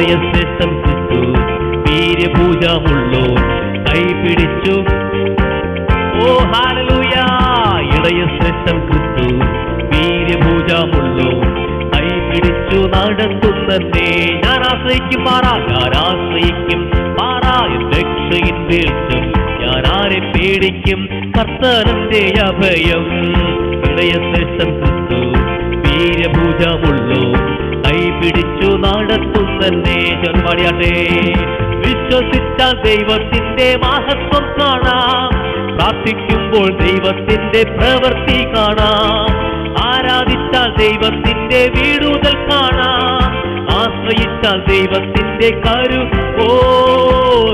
ഇടയശ്രേഷ്ഠൻ ക്രിസ്തു വീര്യപൂജമുള്ളോ കൈപിടിച്ചു. ഓ ഹല്ലേലൂയ, ഇടയശ്രേഷ്ഠൻ ക്രിസ്തു വീര്യപൂജമുള്ളോ കൈപിടിച്ചു നടത്തുന്നേ. ഞാൻ ആശ്രയിക്കും പാറ, ഞാൻ ആശ്രയിക്കും പാറ, രക്ഷയിൻ വീഴ്ചം ഞാൻ ആരെ പേടിക്കും, കർത്താവിന്റെ അഭയം. ഇടയശ്രേഷ്ഠൻ ക്രിസ്തു വീര്യപൂജമുള്ളോ കൈപിടിച്ചു നടത്തുന്നേ. പാടിയാട്ടെ. വിശ്വസിച്ചാൽ ദൈവത്തിന്റെ മഹത്വം കാണാം, പ്രാർത്ഥിക്കുമ്പോൾ ദൈവത്തിന്റെ പ്രവൃത്തി കാണാം, ആരാധിച്ചാൽ ദൈവത്തിന്റെ വീടുതൽ കാണാം, ആശ്രയിച്ചാൽ ദൈവത്തിന്റെ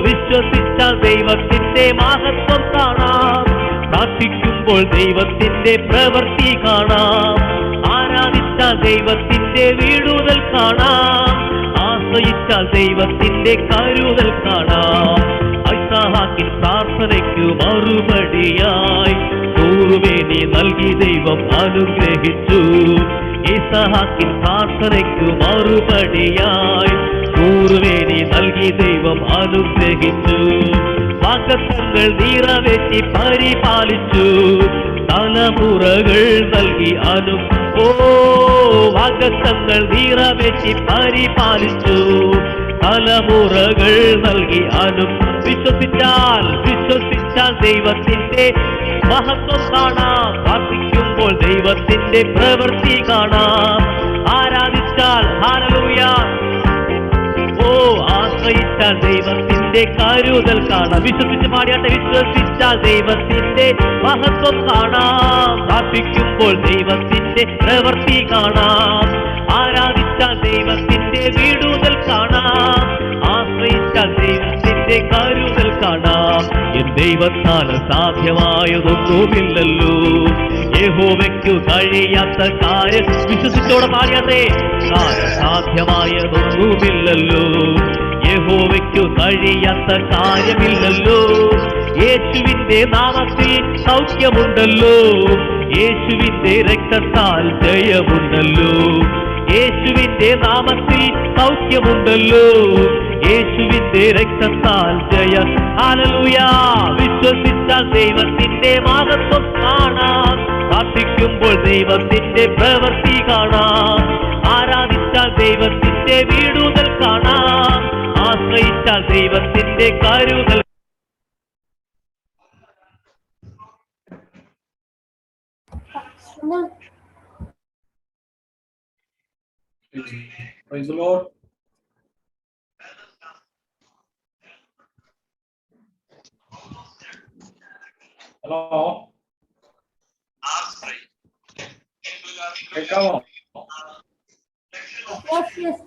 വിശ്വസിച്ചാൽ ദൈവത്തിന്റെ മഹത്വം കാണാം, പ്രാർത്ഥിക്കുമ്പോൾ ദൈവത്തിന്റെ പ്രവൃത്തി കാണാം, ആരാധിച്ചാൽ ദൈവത്തിന്റെ വീടുതൽ കാണാം, ആശ്രയിച്ചാൽ ദൈവത്തിന്റെ കരുതൽ കാണാം. ഐസാഹാക്കിൻ പ്രാർത്ഥനയ്ക്കു മറുപടിയായി 100 മേനി നൽകി ദൈവം അനുഗ്രഹിച്ചു. ഇസഹാക്കിൻ പ്രാർത്ഥനയ്ക്കു മറുപടിയായി 100 മേനി നൽകി ദൈവം അനുഗ്രഹിച്ചു. വാഗ്ദത്തങ്ങൾ നിറവേറ്റി പരിപാലിച്ചു, തലമുറകൾ നൽകി വാഗ്ദത്തങ്ങൾ നിറവേറ്റി പരിപാലിച്ചു, തലമുറകൾ നൽകി വിശ്വസിച്ചാൽ ദൈവത്തിന്റെ മഹത്വം കാണാം, പ്രാർത്ഥിക്കുമ്പോൾ ദൈവത്തിന്റെ പ്രവൃത്തി കാണാം, ആരാധിച്ചാൽ ഹല്ലേലൂയ, ആശ്രയിച്ചാൽ ദൈവത്തിന്റെ കരുതൽ കാണാം. വിശ്വസിച്ച് പാടിയാട്ടെ. വിശ്വസിച്ചാൽ ദൈവത്തിന്റെ മഹത്വം കാണാം, പ്രാർത്ഥിക്കുമ്പോൾ ദൈവത്തിന്റെ പ്രവൃത്തി കാണാം, ആരാധിച്ചാൽ ദൈവത്തിന്റെ വീടുതൽ കാണാം, ആശ്രയിച്ചാൽ ദൈവത്തിന്റെ കരുതൽ കാണാം. എൻ ദൈവത്താൽ സാധ്യമായതൊന്നുമില്ലല്ലോ, യഹോവയ്ക്കു കഴിയാത്ത കാര്യം. വിശ്വസിച്ചോടെ പാടിയാട്ടെ. സാധ്യമായതൊന്നുമില്ലല്ലോ, യഹോവയ്ക്കു കഴിയാത്ത കാര്യമില്ലല്ലോ. യേശുവിന്റെ നാമത്തിൽ സൗഖ്യമുണ്ടല്ലോ, യേശുവിന്റെ രക്തത്താൽ ജയമുണ്ടല്ലോ, യേശുവിന്റെ നാമത്തിൽ സൗഖ്യമുണ്ടല്ലോ, യേശുവിന്റെ രക്തത്താൽ ജയ. ഹല്ലേലൂയ. വിശ്വസിച്ചാൽ ദൈവത്തിന്റെ മഹത്വം കാണാം, പ്രാർത്ഥിക്കുമ്പോൾ ദൈവത്തിന്റെ പ്രവൃത്തി കാണാം, ആരാധിച്ചാൽ ദൈവത്തിന്റെ വീടുതൽ കാണാം, ആശ്രയിച്ചാൽ ദൈവത്തിന്റെ കരുതൽ. Praise the Lord. Hello. കേൾക്കാമോ? Yes.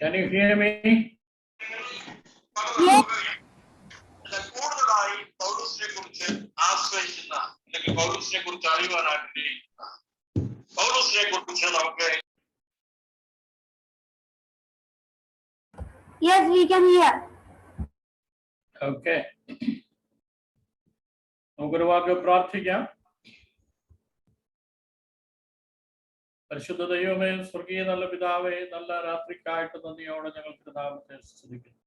Can you hear me? Yes. കൂടുതലായി പൗലോസിനെ കുറിച്ച് ആശ്രയിക്കുന്ന അല്ലെങ്കിൽ പൗലോസിനെ കുറിച്ച് അറിയുവാൻ ആഗ്രഹിക്കുന്ന പൗലോസിനെ കുറിച്ച് നമുക്ക്. Yes, we can hear. Okay. നമുക്കൊരു വാക്ക് പ്രാർത്ഥിക്കാം. പരിശുദ്ധ ദൈവമേ, സ്വർഗീയ നല്ല പിതാവേ, നല്ല രാത്രിക്കായിട്ട് നന്ദിയോടെ ഞങ്ങൾ കർത്താവിനെ സ്തുതിക്കുന്നു.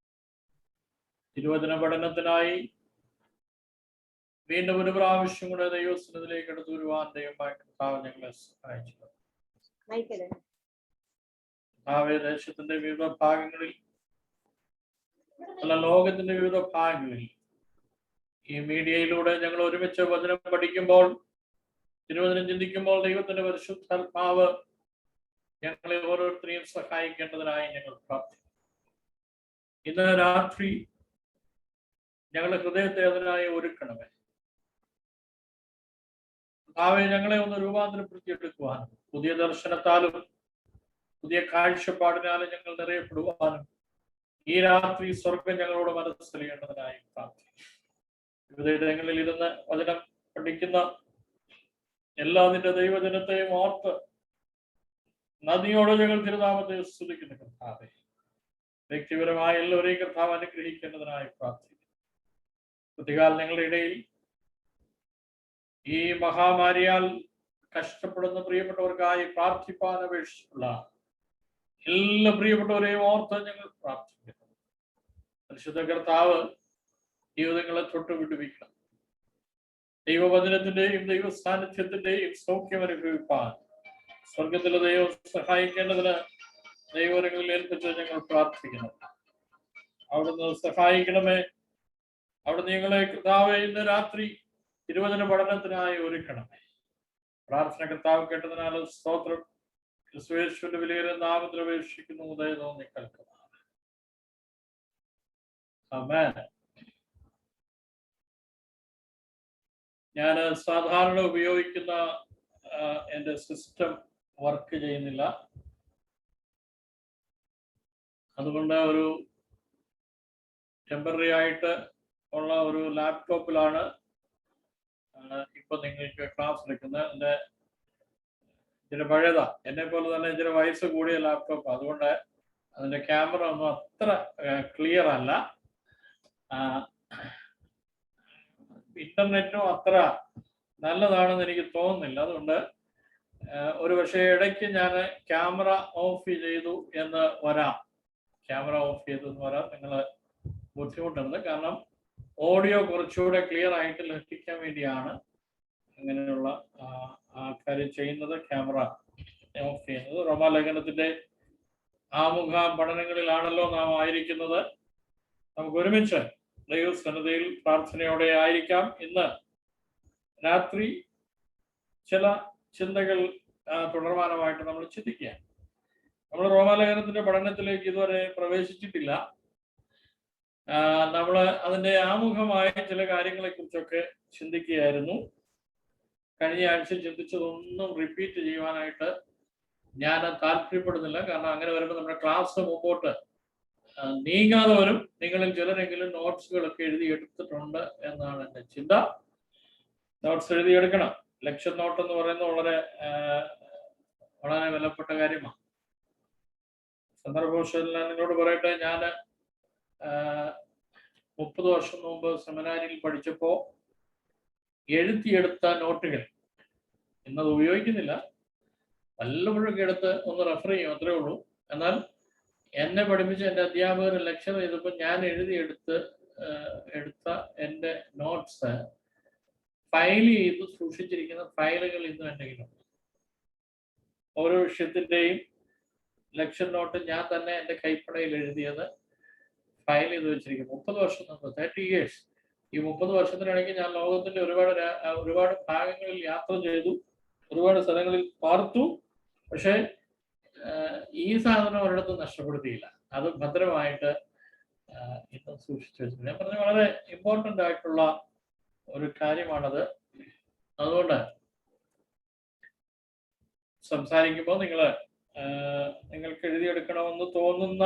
തിരുവചന പഠനത്തിനായി വീണ്ടും ഒരു പ്രാവശ്യം കൂടെ ദൈവസന്നിധിയിലേക്ക് എടുത്തു വരുവാൻ ദൈവമായ കർത്താവ് ഞങ്ങളെ സഹായിച്ചു. കർത്താവേ, ദേശത്തിന്റെ വിവിധ ഭാഗങ്ങളിൽ, അല്ല ലോകത്തിന്റെ വിവിധ ഭാഗങ്ങളിൽ ഈ മീഡിയയിലൂടെ ഞങ്ങൾ ഒരുമിച്ച് വചനം പഠിക്കുമ്പോൾ, തിരുവചനം ചിന്തിക്കുമ്പോൾ ദൈവത്തിന്റെ പരിശുദ്ധാത്മാവ് ഞങ്ങളെ ഓരോരുത്തരെയും സഹായിക്കേണ്ടതിനായി ഞങ്ങൾ പ്രാർത്ഥിക്കുന്നു. ഇന്ന് രാത്രി ഞങ്ങളുടെ ഹൃദയത്തെ അതിനായി ഒരുക്കണമേ. ഞങ്ങളെ ഒന്ന് രൂപാന്തരപ്പെടുത്തിയെടുക്കുവാനും പുതിയ ദർശനത്താലും പുതിയ കാഴ്ചപ്പാടിനാലും ഞങ്ങൾ നിറയപ്പെടുവാനും ഈ രാത്രി സ്വർഗം ഞങ്ങളോട് മനസ്സിലേണ്ടതിനായി പ്രാർത്ഥിക്കുന്നു. വിവിധയിടങ്ങളിൽ ഇരുന്ന് വചനം പഠിക്കുന്ന എല്ലാ നിന്റെ ദൈവജനത്തെയും ഓർത്ത് നദിയോടെ ഞങ്ങൾ തിരുനാമത്തെ സ്തുതിക്കുന്നു. കർത്താവേ, വ്യക്തിപരമായ എല്ലാവരെയും കർത്താവ് അനുഗ്രഹിക്കേണ്ടതിനായി പ്രാർത്ഥിക്കുന്നു. കുട്ടികാൽ ഞങ്ങളുടെ ഇടയിൽ ഈ മഹാമാരിയാൽ കഷ്ടപ്പെടുന്ന പ്രിയപ്പെട്ടവർക്കായി പ്രാർത്ഥിപ്പാൻ അപേക്ഷിച്ചുള്ള എല്ലാ പ്രിയപ്പെട്ടവരെയും ഓർത്ത് ഞങ്ങൾ പ്രാർത്ഥിക്കുന്നു. പരിശുദ്ധ കർത്താവ് ജീവിതങ്ങളെ തൊട്ട് വിടുവിക്കണം. ദൈവവചനത്തിന്റെയും ദൈവ സാന്നിധ്യത്തിന്റെയും സൗഖ്യം അനുഭവിപ്പാൻ സ്വർഗത്തിലെ ദൈവം സഹായിക്കേണ്ടതിന് ദൈവങ്ങളിൽ ഏൽപ്പിച്ച് ഞങ്ങൾ പ്രാർത്ഥിക്കണം. അവിടുന്ന് സഹായിക്കണമേ. അവിടുന്ന് ഞങ്ങളെ കർത്താവേ ഇന്ന് രാത്രി തിരുവചന പഠനത്തിനായി ഒരുക്കണമേ. പ്രാർത്ഥന കർത്താവ് കേട്ടതിനാൽ സ്തോത്രം. ക്രിസ്തുയേശുവിന്റെ വിലയേറിയ നാമത്തിൽ അപേക്ഷിക്കുന്നു. ദയ തോന്നി കേൾക്കണം. ആമേൻ. ഞാൻ സാധാരണ ഉപയോഗിക്കുന്ന എൻ്റെ സിസ്റ്റം വർക്ക് ചെയ്യുന്നില്ല. അതുകൊണ്ട് ഒരു ടെമ്പററി ആയിട്ട് ഉള്ള ഒരു ലാപ്ടോപ്പിലാണ് ഇപ്പൊ നിങ്ങൾക്ക് ക്ലാസ് എടുക്കുന്നത്. ഇച്ചിരി പഴയതാ, എന്നെ പോലെ തന്നെ ഇച്ചിരി വയസ്സ് കൂടിയ ലാപ്ടോപ്പ്. അതുകൊണ്ട് അതിന്റെ ക്യാമറ ഒന്നും അത്ര ക്ലിയർ അല്ല. ഇന്റർനെറ്റും അത്ര നല്ലതാണെന്ന് എനിക്ക് തോന്നുന്നില്ല. അതുകൊണ്ട് ഒരു പക്ഷേ ഇടയ്ക്ക് ഞാൻ ക്യാമറ ഓഫ് ചെയ്തു എന്ന് വരാം. നിങ്ങൾ ബുദ്ധിമുട്ടുണ്ട്. കാരണം ഓഡിയോ കുറച്ചുകൂടെ ക്ലിയർ ആയിട്ട് ലഭിക്കാൻ വേണ്ടിയാണ് അങ്ങനെയുള്ള കാര്യം ചെയ്യുന്നത്, ക്യാമറ ഓഫ് ചെയ്യുന്നത്. റോമാലേഖനത്തിന്റെ ആമുഖ പഠനങ്ങളിലാണല്ലോ നാം ആയിരിക്കുന്നത്. നമുക്ക് ഒരുമിച്ച് ദൈവസന്നിധിയിൽ പ്രാർത്ഥനയോടെ ആയിരിക്കാം. ഇന്ന് രാത്രി ചില ചിന്തകൾ തുടർമാനമായിട്ട് നമ്മൾ ചിന്തിക്കുക. നമ്മൾ റോമാലേഖനത്തിന്റെ പഠനത്തിലേക്ക് ഇതുവരെ പ്രവേശിച്ചിട്ടില്ല. നമ്മൾ അതിന്റെ ആമുഖമായ ചില കാര്യങ്ങളെ കുറിച്ചൊക്കെ ചിന്തിക്കുകയായിരുന്നു. കഴിഞ്ഞ ആഴ്ച ചിന്തിച്ചതൊന്നും റിപ്പീറ്റ് ചെയ്യുവാനായിട്ട് ഞാൻ താല്പര്യപ്പെടുന്നില്ല. കാരണം അങ്ങനെ വരുമ്പോൾ നമ്മുടെ ക്ലാസ് മുമ്പോട്ട് നീങ്ങാതെ വരും. നിങ്ങളിൽ ചിലരെങ്കിലും നോട്ട്സുകളൊക്കെ എഴുതിയെടുത്തിട്ടുണ്ട് എന്നാണ് എൻ്റെ ചിന്ത. നോട്ട്സ് എഴുതിയെടുക്കണം. ലെക്ചർ നോട്ട് എന്ന് പറയുന്നത് വളരെ വളരെ വിലപ്പെട്ട കാര്യമാണ്. സന്ദർഭവശാൽ ഞാൻ നിങ്ങളോട് പറയട്ടെ, ഞാൻ 30 വർഷം മുമ്പ് സെമിനാരിയിൽ പഠിച്ചപ്പോൾ എഴുതിയെടുത്ത നോട്ടുകൾ ഇന്നത് ഉപയോഗിക്കുന്നില്ല. വല്ലപ്പോഴൊക്കെ എടുത്ത് ഒന്ന് റെഫർ ചെയ്യും, അത്രേ ഉള്ളൂ. എന്നാൽ എന്നെ പഠിപ്പിച്ച എൻ്റെ അധ്യാപകർ ലെക്ചർ ചെയ്തപ്പോൾ ഞാൻ എടുത്ത എൻ്റെ നോട്ട്സ് ഫയൽ ചെയ്ത് സൂക്ഷിച്ചിരിക്കുന്ന ഫയലുകൾ ഇന്നും എൻ്റെ കയ്യിലുണ്ട്. ഓരോ വിഷയത്തിൻ്റെയും ലെക്ചർ നോട്ട് ഞാൻ തന്നെ എൻ്റെ കൈപ്പടയിൽ എഴുതിയത് ഫയൽ ചെയ്ത് വെച്ചിരിക്കും. 30 വർഷം മുമ്പ്, 30 years. ഈ 30 വർഷത്തിനിടയ്ക്ക് ഞാൻ ലോകത്തിന്റെ ഒരുപാട് ഭാഗങ്ങളിൽ യാത്ര ചെയ്തു, ഒരുപാട് സ്ഥലങ്ങളിൽ പാർത്തു. പക്ഷെ ഈ സാധനം ഒരിടത്തും നഷ്ടപ്പെടുത്തിയില്ല. അത് ഭദ്രമായിട്ട് ഇന്ന് സൂക്ഷിച്ചു വെച്ചിട്ടുണ്ട്. ഞാൻ പറഞ്ഞ വളരെ ഇമ്പോർട്ടൻ്റ് ആയിട്ടുള്ള ഒരു കാര്യമാണത്. അതുകൊണ്ട് സംസാരിക്കുമ്പോൾ നിങ്ങൾക്ക് എഴുതിയെടുക്കണമെന്ന് തോന്നുന്ന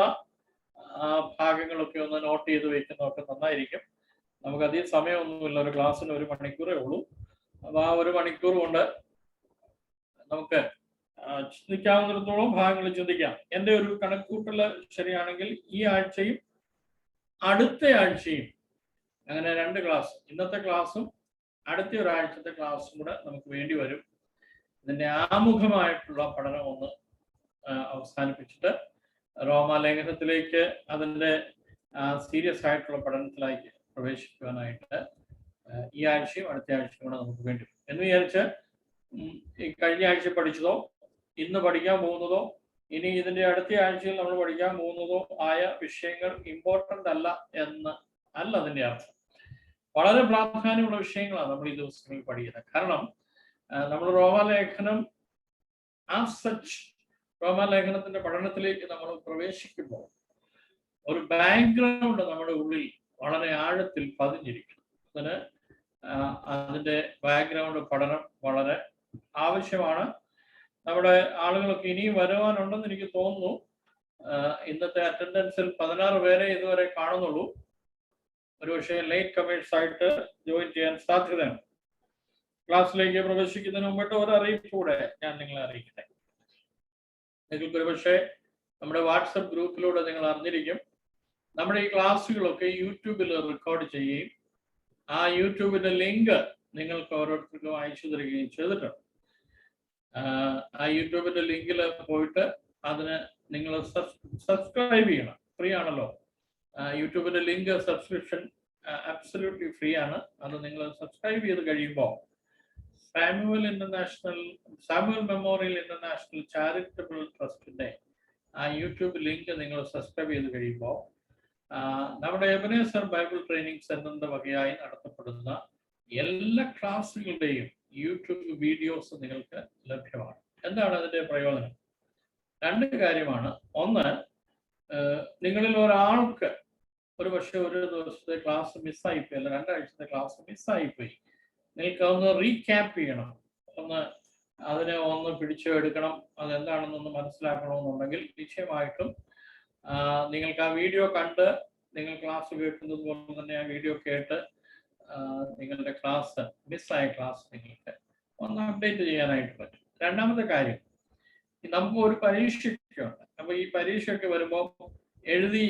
ഭാഗങ്ങളൊക്കെ ഒന്ന് നോട്ട് ചെയ്ത് വെക്കുന്നതൊക്കെ നന്നായിരിക്കും. നമുക്കധികം സമയമൊന്നുമില്ല. ഒരു ക്ലാസ്സിന് 1 മണിക്കൂറേ ഉള്ളൂ. അപ്പോൾ ആ 1 മണിക്കൂർ കൊണ്ട് നമുക്ക് ചിന്തിക്കാവുന്നിടത്തോളം ഭാഗങ്ങൾ ചിന്തിക്കാം. എൻ്റെ ഒരു കണക്കൂട്ടൽ ശരിയാണെങ്കിൽ ഈ ആഴ്ചയും അടുത്ത ആഴ്ചയും അങ്ങനെ 2 ക്ലാസ്, ഇന്നത്തെ ക്ലാസ്സും അടുത്ത ഒരാഴ്ചത്തെ ക്ലാസ്സും കൂടെ നമുക്ക് വേണ്ടി വരും. ഇതിൻ്റെ ആമുഖമായിട്ടുള്ള പഠനം ഒന്ന് അവസാനിപ്പിച്ചിട്ട് റോമാലേഖനത്തിലേക്ക് അതിൻ്റെ സീരിയസ് ആയിട്ടുള്ള പഠനത്തിലേക്ക് പ്രവേശിക്കുവാനായിട്ട് ഈ ആഴ്ചയും അടുത്ത ആഴ്ചയും കൂടെ നമുക്ക് വേണ്ടി വരും എന്ന് വിചാരിച്ച് ഈ കഴിഞ്ഞ ആഴ്ച പഠിച്ചതോ ഇന്ന് പഠിക്കാൻ പോകുന്നതോ ഇനി ഇതിൻ്റെ അടുത്ത ആഴ്ചയിൽ നമ്മൾ പഠിക്കാൻ പോകുന്നതോ ആയ വിഷയങ്ങൾ ഇമ്പോർട്ടൻ്റ് അല്ല എന്ന് അല്ല അതിൻ്റെ അർത്ഥം. വളരെ പ്രാധാന്യമുള്ള വിഷയങ്ങളാണ് നമ്മൾ ഈ ദിവസങ്ങളിൽ പഠിക്കുന്നത്. കാരണം നമ്മൾ റോമാലേഖനം റോമാലേഖനത്തിന്റെ പഠനത്തിലേക്ക് നമ്മൾ പ്രവേശിക്കുമ്പോൾ ഒരു ബാക്ക്ഗ്രൗണ്ട് നമ്മുടെ ഉള്ളിൽ വളരെ ആഴത്തിൽ പതിഞ്ഞിരിക്കണം. അതിന്റെ ബാക്ക്ഗ്രൗണ്ട് പഠനം വളരെ ആവശ്യമാണ്. നമ്മുടെ ആളുകളൊക്കെ ഇനിയും വരുവാനുണ്ടെന്ന് എനിക്ക് തോന്നുന്നു. ഇന്നത്തെ അറ്റൻഡൻസിൽ 16 പേരെ ഇതുവരെ കാണുന്നുള്ളൂ. ഒരുപക്ഷെ ലേറ്റ് കമേഴ്സ് ആയിട്ട് ജോയിൻ ചെയ്യാൻ സാധ്യതയാണ്. ക്ലാസ്സിലേക്ക് പ്രവേശിക്കുന്നതിന് മുമ്പിട്ട് ഒരു അറിയിപ്പ് കൂടെ ഞാൻ നിങ്ങളെ അറിയിക്കട്ടെ. നിങ്ങൾക്ക് ഒരുപക്ഷെ നമ്മുടെ വാട്സപ്പ് ഗ്രൂപ്പിലൂടെ നിങ്ങൾ അറിഞ്ഞിരിക്കും, നമ്മുടെ ഈ ക്ലാസ്സുകളൊക്കെ യൂട്യൂബിൽ റെക്കോർഡ് ചെയ്യുകയും ആ യൂട്യൂബിന്റെ ലിങ്ക് നിങ്ങൾക്ക് ഓരോരുത്തർക്കും അയച്ചു തരികയും ചെയ്തിട്ടുണ്ട്. ആ യൂട്യൂബിന്റെ ലിങ്കിൽ പോയിട്ട് അതിന് നിങ്ങൾ സബ്സ്ക്രൈബ് ചെയ്യണം. ഫ്രീ ആണല്ലോ. യൂട്യൂബിന്റെ ലിങ്ക് സബ്സ്ക്രിപ്ഷൻ അബ്സല്യൂട്ട്ലി ഫ്രീ ആണ്. അത് നിങ്ങൾ സബ്സ്ക്രൈബ് ചെയ്ത് കഴിയുമ്പോൾ സാമുവൽ മെമ്മോറിയൽ ഇന്റർനാഷണൽ ചാരിറ്റബിൾ ട്രസ്റ്റിന്റെ ആ യൂട്യൂബ് ലിങ്ക് നിങ്ങൾ സബ്സ്ക്രൈബ് ചെയ്ത് കഴിയുമ്പോൾ നമ്മുടെ എബനേസർ ബൈബിൾ ട്രെയിനിങ് സെന്ററിന്റെ വകയായി നടത്തപ്പെടുന്ന എല്ലാ ക്ലാസ്സുകളുടെയും യൂട്യൂബ് വീഡിയോസ് നിങ്ങൾക്ക് ലഭ്യമാണ്. എന്താണ് അതിന്റെ പ്രയോജനം? 2 കാര്യമാണ്. ഒന്ന്, നിങ്ങളിൽ ഒരാൾക്ക് ഒരു പക്ഷേ ഒരു ദിവസത്തെ ക്ലാസ് മിസ്സായിപ്പോയി, അല്ല 2 ആഴ്ചത്തെ ക്ലാസ് മിസ്സായിപ്പോയി, നിങ്ങൾക്ക് ഒന്ന് റീക്യാപ്പ് ചെയ്യണം, അതിനെ ഒന്ന് പിടിച്ചെടുക്കണം, അതെന്താണെന്നൊന്ന് മനസ്സിലാക്കണമെന്നുണ്ടെങ്കിൽ നിശ്ചയമായിട്ടും നിങ്ങൾക്ക് ആ വീഡിയോ കണ്ട് നിങ്ങൾ ക്ലാസ് കേൾക്കുന്നത് പോലെ തന്നെ ആ വീഡിയോ കേട്ട് നിങ്ങളുടെ ക്ലാസ് മിസ്സായ ക്ലാസ് നിങ്ങൾക്ക് ഒന്ന് അപ്ഡേറ്റ് ചെയ്യാനായിട്ട് പറ്റും. 2ാമത്തെ കാര്യം, നമുക്ക് ഒരു പരീക്ഷയൊക്കെയുണ്ട്. അപ്പൊ ഈ പരീക്ഷയൊക്കെ വരുമ്പോൾ എഴുതി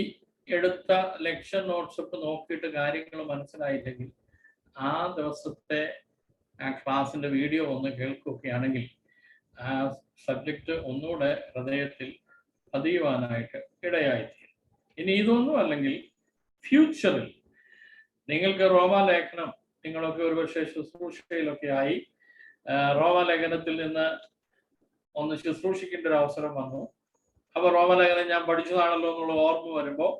എടുത്ത ലെക്ചർ നോട്ട്സ് ഒക്കെ നോക്കിയിട്ട് കാര്യങ്ങൾ മനസ്സിലായില്ലെങ്കിൽ ആ ദിവസത്തെ ആ ക്ലാസ്സിന്റെ വീഡിയോ ഒന്ന് കേൾക്കുകയാണെങ്കിൽ ആ സബ്ജക്റ്റ് ഒന്നുകൂടെ ഹൃദയത്തിൽ പതിയുവാനായിട്ട് ഇടയായിത്തീരും. ഇനി ഇതൊന്നും അല്ലെങ്കിൽ ഫ്യൂച്ചറിൽ നിങ്ങൾക്ക് റോമാലേഖനം, നിങ്ങളൊക്കെ ഒരുപക്ഷെ ശുശ്രൂഷയിലൊക്കെ ആയി റോമാലേഖനത്തിൽ നിന്ന് ഒന്ന് ശുശ്രൂഷിക്കേണ്ട ഒരു അവസരം വന്നു. അപ്പൊ റോമാലേഖനം ഞാൻ പഠിച്ചതാണല്ലോ എന്നുള്ള ഓർമ്മ വരുമ്പോൾ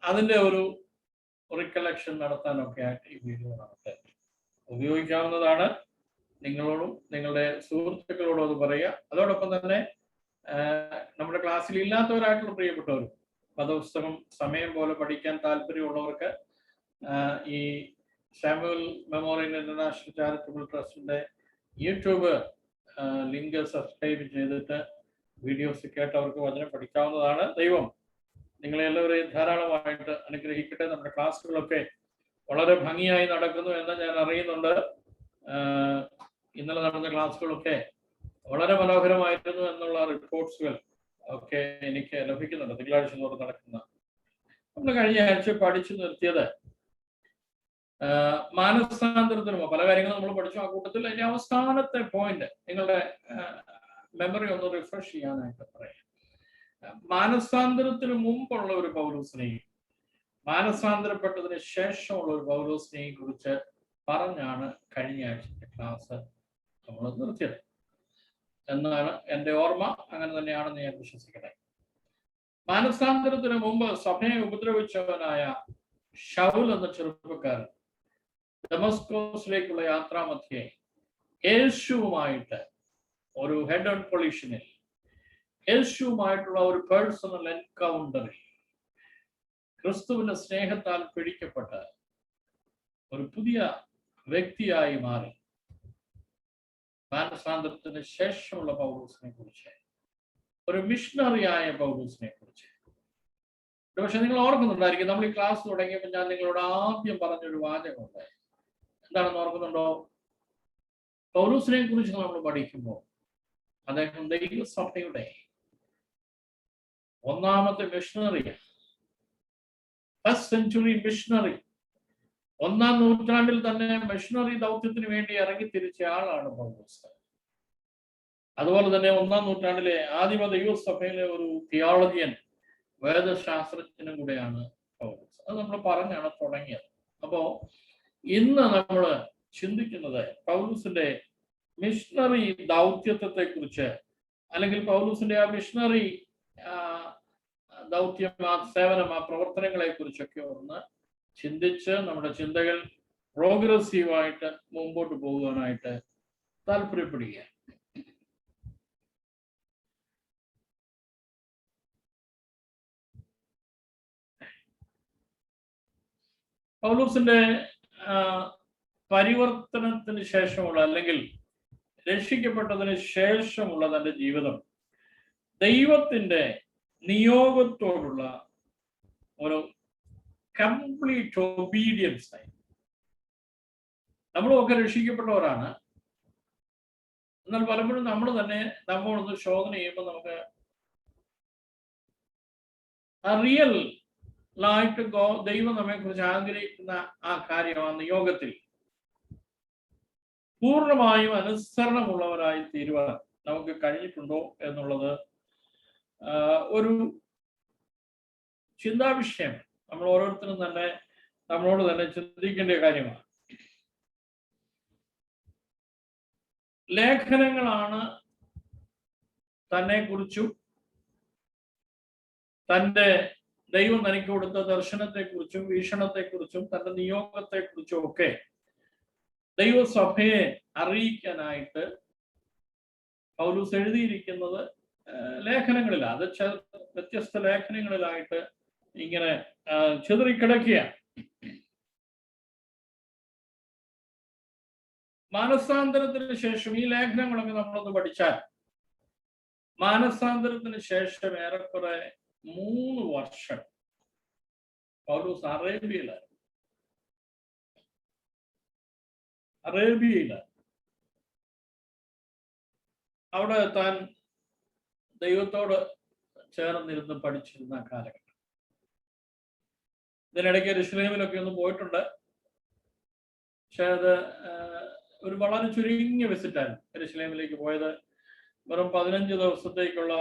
അതിൻ്റെ ഒരു റിക്കലക്ഷൻ നടത്താനൊക്കെ ആയിട്ട് ഈ വീഡിയോ നമുക്ക് ഉപയോഗിക്കാവുന്നതാണ്. നിങ്ങളോടും നിങ്ങളുടെ സുഹൃത്തുക്കളോടും അത് പറയുക. അതോടൊപ്പം തന്നെ നമ്മുടെ ക്ലാസ്സിൽ ഇല്ലാത്തവരായിട്ടുള്ള പ്രിയപ്പെട്ടവരും മതപുസ്തകം സമയം പോലെ പഠിക്കാൻ താല്പര്യമുള്ളവർക്ക് ഈ സാമുവൽ മെമ്മോറിയൽ ഇന്റർനാഷണൽ ചാരിറ്റബിൾ ട്രസ്റ്റിന്റെ യൂട്യൂബ് ലിങ്ക് സബ്സ്ക്രൈബ് ചെയ്തിട്ട് വീഡിയോസ് കേട്ടവർക്ക് വചനം പഠിക്കാവുന്നതാണ്. ദൈവം നിങ്ങളെ എല്ലാവരെയും ധാരാളമായിട്ട് അനുഗ്രഹിക്കട്ടെ. നമ്മുടെ ക്ലാസ്സുകളൊക്കെ വളരെ ഭംഗിയായി നടക്കുന്നു എന്ന് ഞാൻ അറിയുന്നുണ്ട്. ഇന്നലെ നടന്ന ക്ലാസ്സുകളൊക്കെ വളരെ മനോഹരമായിരുന്നു എന്നുള്ള റിപ്പോർട്ട്സുകൾ ഒക്കെ എനിക്ക് ലഭിക്കുന്നുണ്ട്. തിങ്കളാഴ്ച തോറും നടക്കുന്ന നമ്മൾ കഴിഞ്ഞ ആഴ്ച പഠിച്ചു നിർത്തിയത് മാനസാന്തരത്തിനുമോ പല കാര്യങ്ങളും നമ്മൾ പഠിച്ചു. ആ കൂട്ടത്തിൽ അതിന്റെ അവസാനത്തെ പോയിന്റ് നിങ്ങളുടെ മെമ്മറി ഒന്ന് റിഫ്രഷ് ചെയ്യാനായിട്ട് പറയാം. മാനസാന്തരത്തിന് മുമ്പുള്ള ഒരു പൗലോസിനെയും മാനസാന്തരപ്പെട്ടതിന് ശേഷമുള്ള ഒരു പൗലോസിനെയും കുറിച്ച് പറഞ്ഞാണ് കഴിഞ്ഞ ആഴ്ചത്തെ ക്ലാസ് നമ്മൾ നിർത്തിയത് എന്നാണ് എൻ്റെ ഓർമ്മ. അങ്ങനെ തന്നെയാണെന്ന് ഞാൻ വിശ്വസിക്കട്ടെ. മാനസാന്തരത്തിന് മുമ്പ് സഭയെ ഉപദ്രവിച്ചവനായ ശൗൽ എന്ന ചെറുപ്പക്കാരൻ ഡമസ്കോസിലേക്കുള്ള യാത്രാമധ്യേ യേശുവുമായിട്ട് ഒരു ഹെഡ് ഓൺ കൊളീഷനിൽ, യേശുവുമായിട്ടുള്ള ഒരു പേഴ്സണൽ എൻകൗണ്ടറിൽ ക്രിസ്തുവിന്റെ സ്നേഹത്താൽ പിടിക്കപ്പെട്ട് ഒരു പുതിയ വ്യക്തിയായി മാറി. മാനസാന്തരത്തിന് ശേഷമുള്ള പൗലോസിനെ കുറിച്ച്, ഒരു മിഷണറിയായ പൗലോസിനെ കുറിച്ച് പക്ഷെ നിങ്ങൾ ഓർക്കുന്നുണ്ടായിരിക്കും, നമ്മൾ ഈ ക്ലാസ് തുടങ്ങിയപ്പോൾ ഞാൻ നിങ്ങളോട് ആദ്യം പറഞ്ഞൊരു വാചകമുണ്ട്. എന്താണെന്ന് ഓർക്കുന്നുണ്ടോ? പൗലോസിനെ കുറിച്ച് നമ്മൾ പഠിക്കുമ്പോൾ അദ്ദേഹം ദൈവസഭയുടെ ഒന്നാമത്തെ മിഷണറിയാണ്. ഫസ്റ്റ് സെഞ്ചുറി മിഷണറി, 1-ാം നൂറ്റാണ്ടിൽ തന്നെ മിഷണറി ദൗത്യത്തിന് വേണ്ടി ഇറങ്ങി തിരിച്ച ആളാണ് പൗലോസ്. അതുപോലെ തന്നെ 1-ാം നൂറ്റാണ്ടിലെ ആദിമ ദൈവസഭയിലെ ഒരു തിയോളജിയൻ, വേദശാസ്ത്രജ്ഞനും കൂടെയാണ് പൗലോസ്. അത് നമ്മൾ പറഞ്ഞാണ് തുടങ്ങിയത്. അപ്പോ ഇന്ന് നമ്മൾ ചിന്തിക്കുന്നത് പൗലോസിന്റെ മിഷണറി ദൗത്യത്തെ കുറിച്ച്, അല്ലെങ്കിൽ പൗലോസിന്റെ ആ മിഷണറി ദൗത്യം, ആ സേവനം, ആ പ്രവർത്തനങ്ങളെ കുറിച്ചൊക്കെ ഒന്ന് ചിന്തിച്ച് നമ്മുടെ ചിന്തകൾ പ്രോഗ്രസീവായിട്ട് മുമ്പോട്ട് പോകുവാനായിട്ട് താല്പര്യപ്പെടുക. പൗലോസിന്റെ പരിവർത്തനത്തിന് ശേഷമുള്ള, അല്ലെങ്കിൽ രക്ഷിക്കപ്പെട്ടതിന് ശേഷമുള്ള തന്റെ ജീവിതം ദൈവത്തിന്റെ നിയോഗത്തോടുള്ള ഒരു കംപ്ലീറ്റ് ഒബീഡിയൻസ് ആയി. നമ്മളൊക്കെ രക്ഷിക്കപ്പെട്ടവരാണ്. എന്നാൽ പലപ്പോഴും നമ്മൾ തന്നെ നമ്മളൊന്ന് ശോധന ചെയ്യുമ്പോൾ നമുക്ക് ആ റിയൽ ായിട്ട് ദൈവം നമ്മെ കുറിച്ച് ആഗ്രഹിക്കുന്ന ആ കാര്യം, ആ നിയോഗത്തിൽ പൂർണ്ണമായും അനുസരണമുള്ളവരായി തീരുവാൻ നമുക്ക് കഴിഞ്ഞിട്ടുണ്ടോ എന്നുള്ളത് ഒരു ചിന്താവിഷയം നമ്മൾ ഓരോരുത്തരും തന്നെ നമ്മളോട് തന്നെ ചിന്തിക്കേണ്ട കാര്യമാണ്. ലേഖനങ്ങളാണ് തന്നെക്കുറിച്ചും തൻ്റെ ദൈവം തനിക്ക് കൊടുത്ത ദർശനത്തെക്കുറിച്ചും വീക്ഷണത്തെക്കുറിച്ചും തൻ്റെ നിയോഗത്തെക്കുറിച്ചും ഒക്കെ ദൈവസഭയെ അറിയിക്കാനായിട്ട് പൗലോസ് എഴുതിയിരിക്കുന്നത് ലേഖനങ്ങളിലാണ്. അത് വ്യത്യസ്ത ലേഖനങ്ങളിലായിട്ട് ഇങ്ങനെ ചിതറിക്കിടക്കുകയാണ്. മാനസാന്തരത്തിന് ശേഷം ഈ ലേഖനങ്ങളൊക്കെ നമ്മളൊന്ന് പഠിച്ചാൽ മാനസാന്തരത്തിന് ശേഷം ഏറെക്കുറെ 3 വർഷം പൗലോസ് അറേബ്യയിലാണ്. അവിടെ താൻ ദൈവത്തോട് ചേർന്നിരുന്ന് പഠിച്ചിരുന്ന കാലഘട്ടം. ഇതിനിടയ്ക്ക് യെരൂശലേമിലൊക്കെ ഒന്ന് പോയിട്ടുണ്ട്. പക്ഷെ അത് ഒരു വളരെ ചുരുങ്ങിയ വിസിറ്റായിരുന്നു. യെരൂശലേമിലേക്ക് പോയത് വെറും 15 ദിവസത്തേക്കുള്ള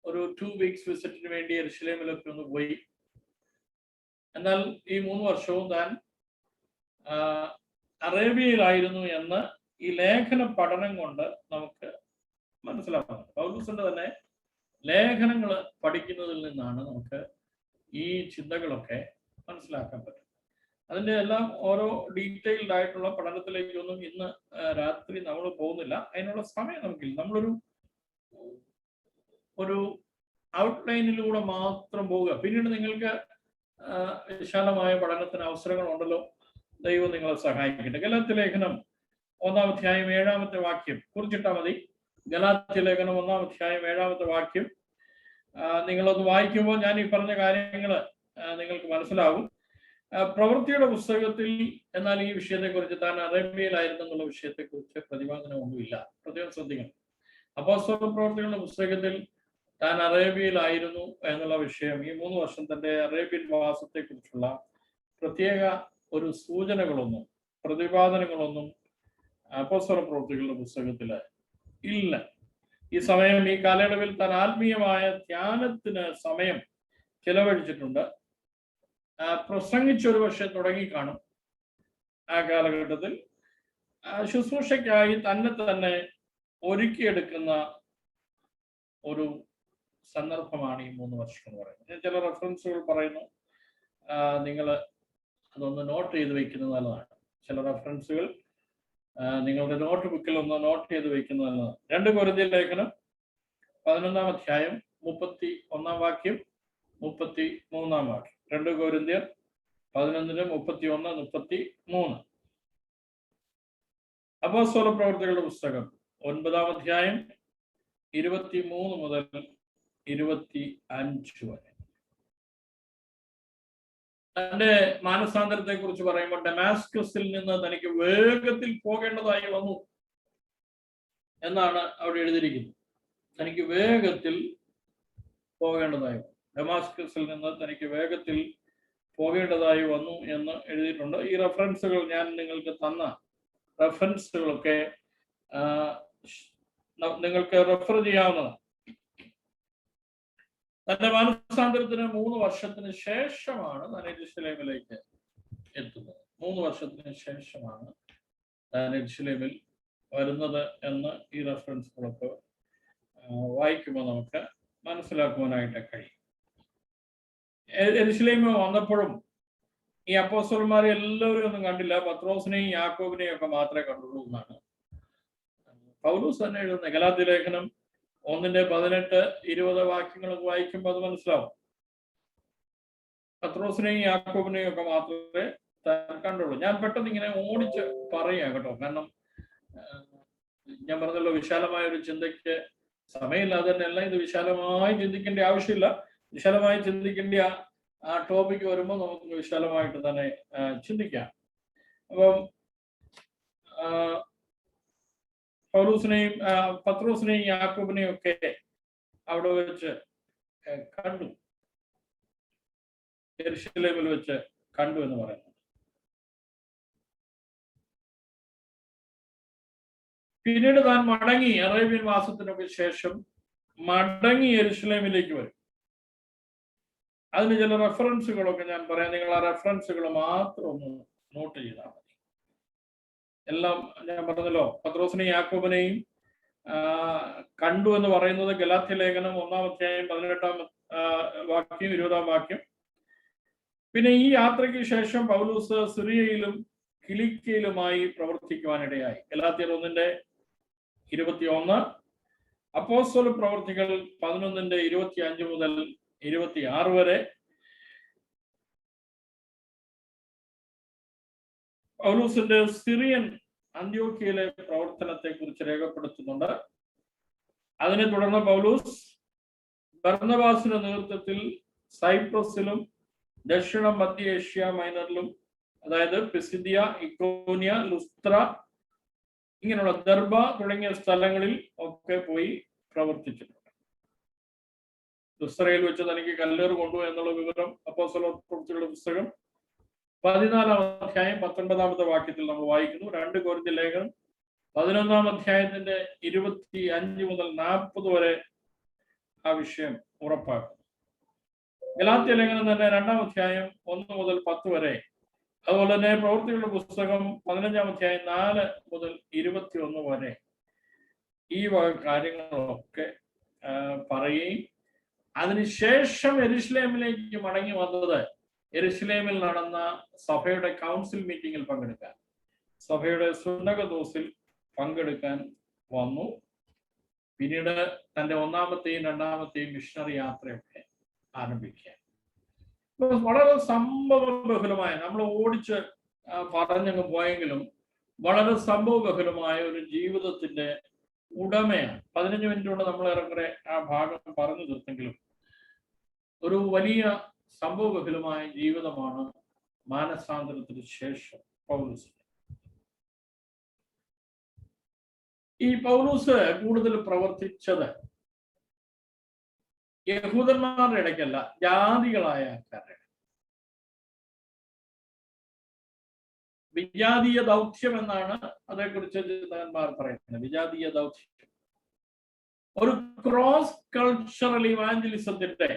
ഒരു 2 weeks വിസിറ്റിന് വേണ്ടി യെരൂശലേമിലൊക്കെ ഒന്ന് പോയി. എന്നാൽ ഈ 3 വർഷവും താൻ അറേബ്യയിലായിരുന്നു എന്ന് ഈ ലേഖന പഠനം കൊണ്ട് നമുക്ക് മനസ്സിലാക്കാം. പൗലോസിന്റെ തന്നെ ലേഖനങ്ങൾ പഠിക്കുന്നതിൽ നിന്നാണ് നമുക്ക് ഈ ചിന്തകളൊക്കെ മനസ്സിലാക്കാൻ പറ്റും. അതിൻ്റെ എല്ലാം ഓരോ ഡീറ്റെയിൽഡ് ആയിട്ടുള്ള പഠനത്തിലേക്കൊന്നും ഇന്ന് രാത്രി നമ്മൾ പോകുന്നില്ല. അതിനുള്ള സമയം നമുക്കില്ല. നമ്മളൊരു ഔട്ട്ലൈനിലൂടെ മാത്രം പോവുക. പിന്നീട് നിങ്ങൾക്ക് വിശാലമായ പഠനത്തിന് അവസരങ്ങളുണ്ടല്ലോ. ദൈവം നിങ്ങളെ സഹായിക്കട്ടെ. ഗലാത്യ ലേഖനം 1-ാം അധ്യായം 7-ാമത്തെ വാക്യം കുറിച്ചിട്ടാൽ മതി. ഗലാത്യ ലേഖനം 1-ാം അധ്യായം 7-ാമത്തെ വാക്യം നിങ്ങളൊന്ന് വായിക്കുമ്പോൾ ഞാൻ ഈ പറഞ്ഞ കാര്യങ്ങൾ നിങ്ങൾക്ക് മനസ്സിലാവും. പ്രവൃത്തിയുടെ പുസ്തകത്തിൽ എന്നാൽ ഈ വിഷയത്തെക്കുറിച്ച് താൻ അറേബ്യയിലായിരുന്നു എന്നുള്ള വിഷയത്തെക്കുറിച്ച് പ്രതിപാദനമൊന്നുമില്ല. പ്രത്യേകം ശ്രദ്ധിക്കണം. അപ്പോസ്തല പ്രവൃത്തികളുടെ പുസ്തകത്തിൽ താൻ അറേബ്യയിലായിരുന്നു എന്നുള്ള വിഷയം ഈ 3 വർഷം തന്റെ അറേബ്യൻ വാസത്തെക്കുറിച്ചുള്ള പ്രത്യേക ഒരു സൂചനകളൊന്നും പ്രതിപാദനങ്ങളൊന്നും അപ്പോസ്തല പ്രവൃത്തികളുടെ പുസ്തകത്തിൽ ഇല്ല. ഈ സമയം ഈ കാലയളവിൽ താൻ ആത്മീയമായ ധ്യാനത്തിന് സമയം ചിലവഴിച്ചിട്ടുണ്ട്. പ്രസംഗിച്ചൊരു പക്ഷെ തുടങ്ങിക്കാണും. ആ കാലഘട്ടത്തിൽ ശുശ്രൂഷയ്ക്കായി തന്നെ ഒരുക്കിയെടുക്കുന്ന ഒരു സന്ദർഭമാണ് ഈ 3 വർഷം എന്ന് പറയുന്നത്. ചില റെഫറൻസുകൾ പറയുന്നു, നിങ്ങൾ അതൊന്ന് നോട്ട് ചെയ്ത് വെക്കുന്നത് നല്ലതാണ്. ചില റെഫറൻസുകൾ നിങ്ങളുടെ നോട്ട് ബുക്കിൽ ഒന്ന് നോട്ട് ചെയ്ത് വെക്കുന്നത് നല്ലതാണ്. 2 കൊരിന്ത്യർ ലേഖനം 11-ാം അധ്യായം 31-ാം വാക്യം 33-ാം വാക്യം. 2 കൊരിന്ത്യർ 11:31-33. അപ്പോസ്തല പ്രവൃത്തികളുടെ പുസ്തകം 9-ാം അധ്യായം 23 മുതൽ 25 വരെ. തന്റെ മാനസാന്തരത്തെ കുറിച്ച് പറയുമ്പോൾ ഡമാസ്കസിൽ നിന്ന് തനിക്ക് വേഗത്തിൽ പോകേണ്ടതായി വന്നു എന്നാണ് അവിടെ എഴുതിയിരിക്കുന്നത്. തനിക്ക് വേഗത്തിൽ പോകേണ്ടതായി വന്നു. ഡമാസ്കസിൽ നിന്ന് തനിക്ക് വേഗത്തിൽ പോകേണ്ടതായി വന്നു എന്ന് എഴുതിയിട്ടുണ്ട്. ഈ റെഫറൻസുകൾ ഞാൻ നിങ്ങൾക്ക് തന്ന റെഫറൻസുകളൊക്കെ നിങ്ങൾക്ക് റെഫർ ചെയ്യാവുന്നതാണ്. തന്റെ മാനസാന്തരത്തിന് 3 വർഷത്തിന് ശേഷമാണ് താൻ യെരൂശലേമിലേക്ക് എത്തുന്നത്. 3 വർഷത്തിന് ശേഷമാണ് താൻ യെരൂശലേമിൽ വരുന്നത് എന്ന് ഈ റെഫറൻസുകളൊക്കെ വായിക്കുമ്പോൾ നമുക്ക് മനസ്സിലാക്കുവാനായിട്ട് കഴിയും. യെരൂശലേമിൽ വന്നപ്പോഴും ഈ അപ്പോസ്തലന്മാരെ എല്ലാവരും ഒന്നും കണ്ടില്ല. പത്രോസിനെയും യാക്കോബിനെയും ഒക്കെ മാത്രമേ കണ്ടുള്ളൂ എന്നാണ് പൗലോസ് തന്നെ എഴുതുന്നത്. ഗലാത്യ ലേഖനം 1:18-20 വാക്യങ്ങളൊക്കെ വായിക്കുമ്പോൾ അത് മനസ്സിലാവും. പത്രോസിനെയും യാക്കോബിനെയും ഒക്കെ മാത്രമേ കണ്ടുള്ളൂ. ഞാൻ പെട്ടെന്ന് ഇങ്ങനെ ഓടിച്ച് പറയാം കേട്ടോ. കാരണം ഞാൻ പറഞ്ഞല്ലോ, വിശാലമായ ഒരു ചിന്തയ്ക്ക് സമയമില്ല. അത് തന്നെയല്ല, ഇത് വിശാലമായി ചിന്തിക്കേണ്ട ആവശ്യമില്ല. വിശാലമായി ചിന്തിക്കേണ്ട ആ ടോപ്പിക്ക് വരുമ്പോൾ നമുക്ക് വിശാലമായിട്ട് തന്നെ ചിന്തിക്കാം. അപ്പം പൗലോസിനെയും പത്രോസിനെയും യാക്കോബിനെയും ഒക്കെ അവിടെ വെച്ച് കണ്ടു, യെരൂശലേമിൽ വെച്ച് കണ്ടു എന്ന് പറയുന്നു. പിന്നീട് താൻ മടങ്ങി, അറേബ്യൻ വാസത്തിനൊക്കെ ശേഷം മടങ്ങി യെരുശലേമിലേക്ക് വരും. അതിന് ചില റെഫറൻസുകളൊക്കെ ഞാൻ പറയാം. നിങ്ങൾ ആ റെഫറൻസുകൾ മാത്രം ഒന്ന് നോട്ട് ചെയ്താൽ മതി. എല്ലാം ഞാൻ പറഞ്ഞല്ലോ, പത്രോസിനെയും യാക്കോബിനെയും കണ്ടു എന്ന് പറയുന്നത് ഗലാത്യ ലേഖനം 1-ാം അധ്യായം 18-ാം വാക്യം 20-ാം വാക്യം. പിന്നെ ഈ യാത്രയ്ക്ക് ശേഷം പൗലോസ് സിറിയയിലും കിലിക്കിയയിലുമായി പ്രവർത്തിക്കുവാനിടയായി. ഗലാത്യർ 1:21, അപ്പോസ്തല പ്രവർത്തികൾ 11:25 മുതൽ 26 വരെ. പൗലോസിന്റെ സിറിയൻ അന്ത്യോക്യയിലെ പ്രവർത്തനത്തെ കുറിച്ച് രേഖപ്പെടുത്തുന്നുണ്ട്. അതിനെ തുടർന്ന് പൗലോസ് ബർന്നബാസിന്റെ നേതൃത്വത്തിൽ സൈപ്രസിലും ദക്ഷിണ മധ്യ ഏഷ്യ മൈനറിലും, അതായത് പിസിദിയ, ഇക്കോനിയ, ലുസ്ത്ര, ഇങ്ങനെയുള്ള ദർബ തുടങ്ങിയ സ്ഥലങ്ങളിൽ ഒക്കെ പോയി പ്രവർത്തിച്ചിട്ടുണ്ട്. ലുസ്ത്രയിൽ വെച്ച് തനിക്ക് കല്ലേറ് കൊണ്ടുപോയി എന്നുള്ള വിവരം അപ്പോസ്തലപ്രവൃത്തികളുടെ പുസ്തകം 14-ാം അധ്യായം 19-ാമത്തെ വാക്യത്തിൽ നമ്മൾ വായിക്കുന്നു. 2 കൊരിന്ത്യർ ലേഖനം 11-ാം അധ്യായത്തിന്റെ 25 മുതൽ 40 വരെ ആ വിഷയം ഉറപ്പാക്കുന്നു. ഗലാത്യ ലേഖനം തന്നെ 2-ാം അധ്യായം 1 മുതൽ 10 വരെ. അതുപോലെ തന്നെ പ്രവൃത്തികളുടെ പുസ്തകം 15-ാം അധ്യായം 4 മുതൽ 21 വരെ ഈ വക കാര്യങ്ങളൊക്കെ പറയുകയും അതിനുശേഷം യെരുശലേമിലേക്ക് മടങ്ങി വന്നത് യെരുശലേമിൽ നടന്ന സഭയുടെ കൗൺസിൽ മീറ്റിംഗിൽ പങ്കെടുക്കാൻ, സഭയുടെ സുന്നകദോസിൽ പങ്കെടുക്കാൻ വന്നു. പിന്നീട് തന്റെ 1-ാമത്തെയും 2-ാമത്തെയും മിഷണറി യാത്രയൊക്കെ ആരംഭിക്കുക. വളരെ സംഭവബഹുലമായ, നമ്മൾ ഓടിച്ച് പറഞ്ഞങ്ങ് പോയെങ്കിലും വളരെ സംഭവബഹുലമായ ഒരു ജീവിതത്തിന്റെ ഉടമയാണ്. 15 മിനിറ്റ് കൊണ്ട് നമ്മൾ ഏറെക്കുറെ ആ ഭാഗം പറഞ്ഞു തീർത്തെങ്കിലും ഒരു വലിയ സംഭവബഹുലമായ ജീവിതമാണ് മാനസാന്തരത്തിന് ശേഷം പൗലോസ്. ഈ പൗലോസ് കൂടുതൽ പ്രവർത്തിച്ചത് യഹൂദന്മാരുടെ ഇടയ്ക്കല്ല, ജാതികളായ ആൾക്കാരുടെ. വിജാതീയ ദൗത്യം എന്നാണ് അതേക്കുറിച്ച് ചിന്തകന്മാർ പറയുന്നത്. വിജാതീയ ദൗത്യം ഒരു ക്രോസ് കൾച്ചറൽ ഇവാഞ്ചലിസത്തിന്റെ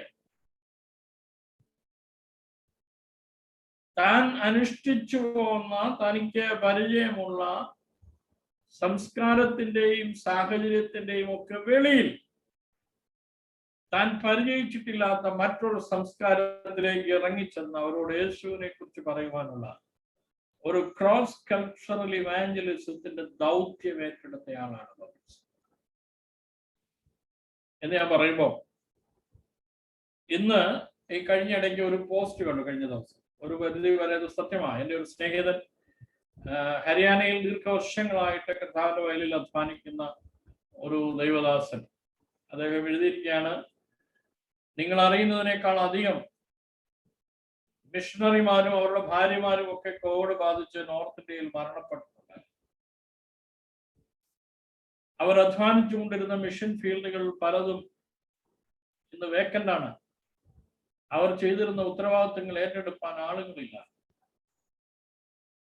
താൻ അനുഷ്ഠിച്ചു പോകുന്ന, തനിക്ക് പരിചയമുള്ള സംസ്കാരത്തിന്റെയും സാഹചര്യത്തിന്റെയും ഒക്കെ വെളിയിൽ താൻ പരിചയിച്ചിട്ടില്ലാത്ത മറ്റൊരു സംസ്കാരത്തിലേക്ക് ഇറങ്ങിച്ചെന്ന് അവരോട് യേശുവിനെ കുറിച്ച് പറയുവാനുള്ള ഒരു ക്രോസ് കൾച്ചറൽ ഇവാഞ്ചലിസത്തിന്റെ ദൗത്യം ഏറ്റെടുത്തയാളാണ് പൗലോസ് എന്ന് ഞാൻ പറയുമ്പോ, ഇന്ന് ഈ കഴിഞ്ഞ ഇടയ്ക്ക് ഒരു പോസ്റ്റ് കണ്ടു. കഴിഞ്ഞ ദിവസം ഒരു പരിധി വരെ അത് സത്യമാണ്. എൻ്റെ ഒരു സ്നേഹിതൻ ഹരിയാനയിൽ ദീർഘവർഷങ്ങളായിട്ട് കർത്താവിന്റെ വയലിൽ അധ്വാനിക്കുന്ന ഒരു ദൈവദാസൻ, അദ്ദേഹം എഴുതിയിരിക്കുകയാണ്, നിങ്ങൾ അറിയുന്നതിനേക്കാൾ അധികം മിഷണറിമാരും അവരുടെ ഭാര്യമാരും ഒക്കെ കോവിഡ് ബാധിച്ച് നോർത്ത് ഇന്ത്യയിൽ മരണപ്പെട്ടിട്ടുണ്ട്. അവർ അധ്വാനിച്ചുകൊണ്ടിരുന്ന മിഷൻ ഫീൽഡുകൾ പലതും ഇന്ന് വേക്കന്റ് ആണ്. അവർ ചെയ്തിരുന്ന ഉത്തരവാദിത്തങ്ങൾ ഏറ്റെടുക്കാൻ ആളുകളില്ല.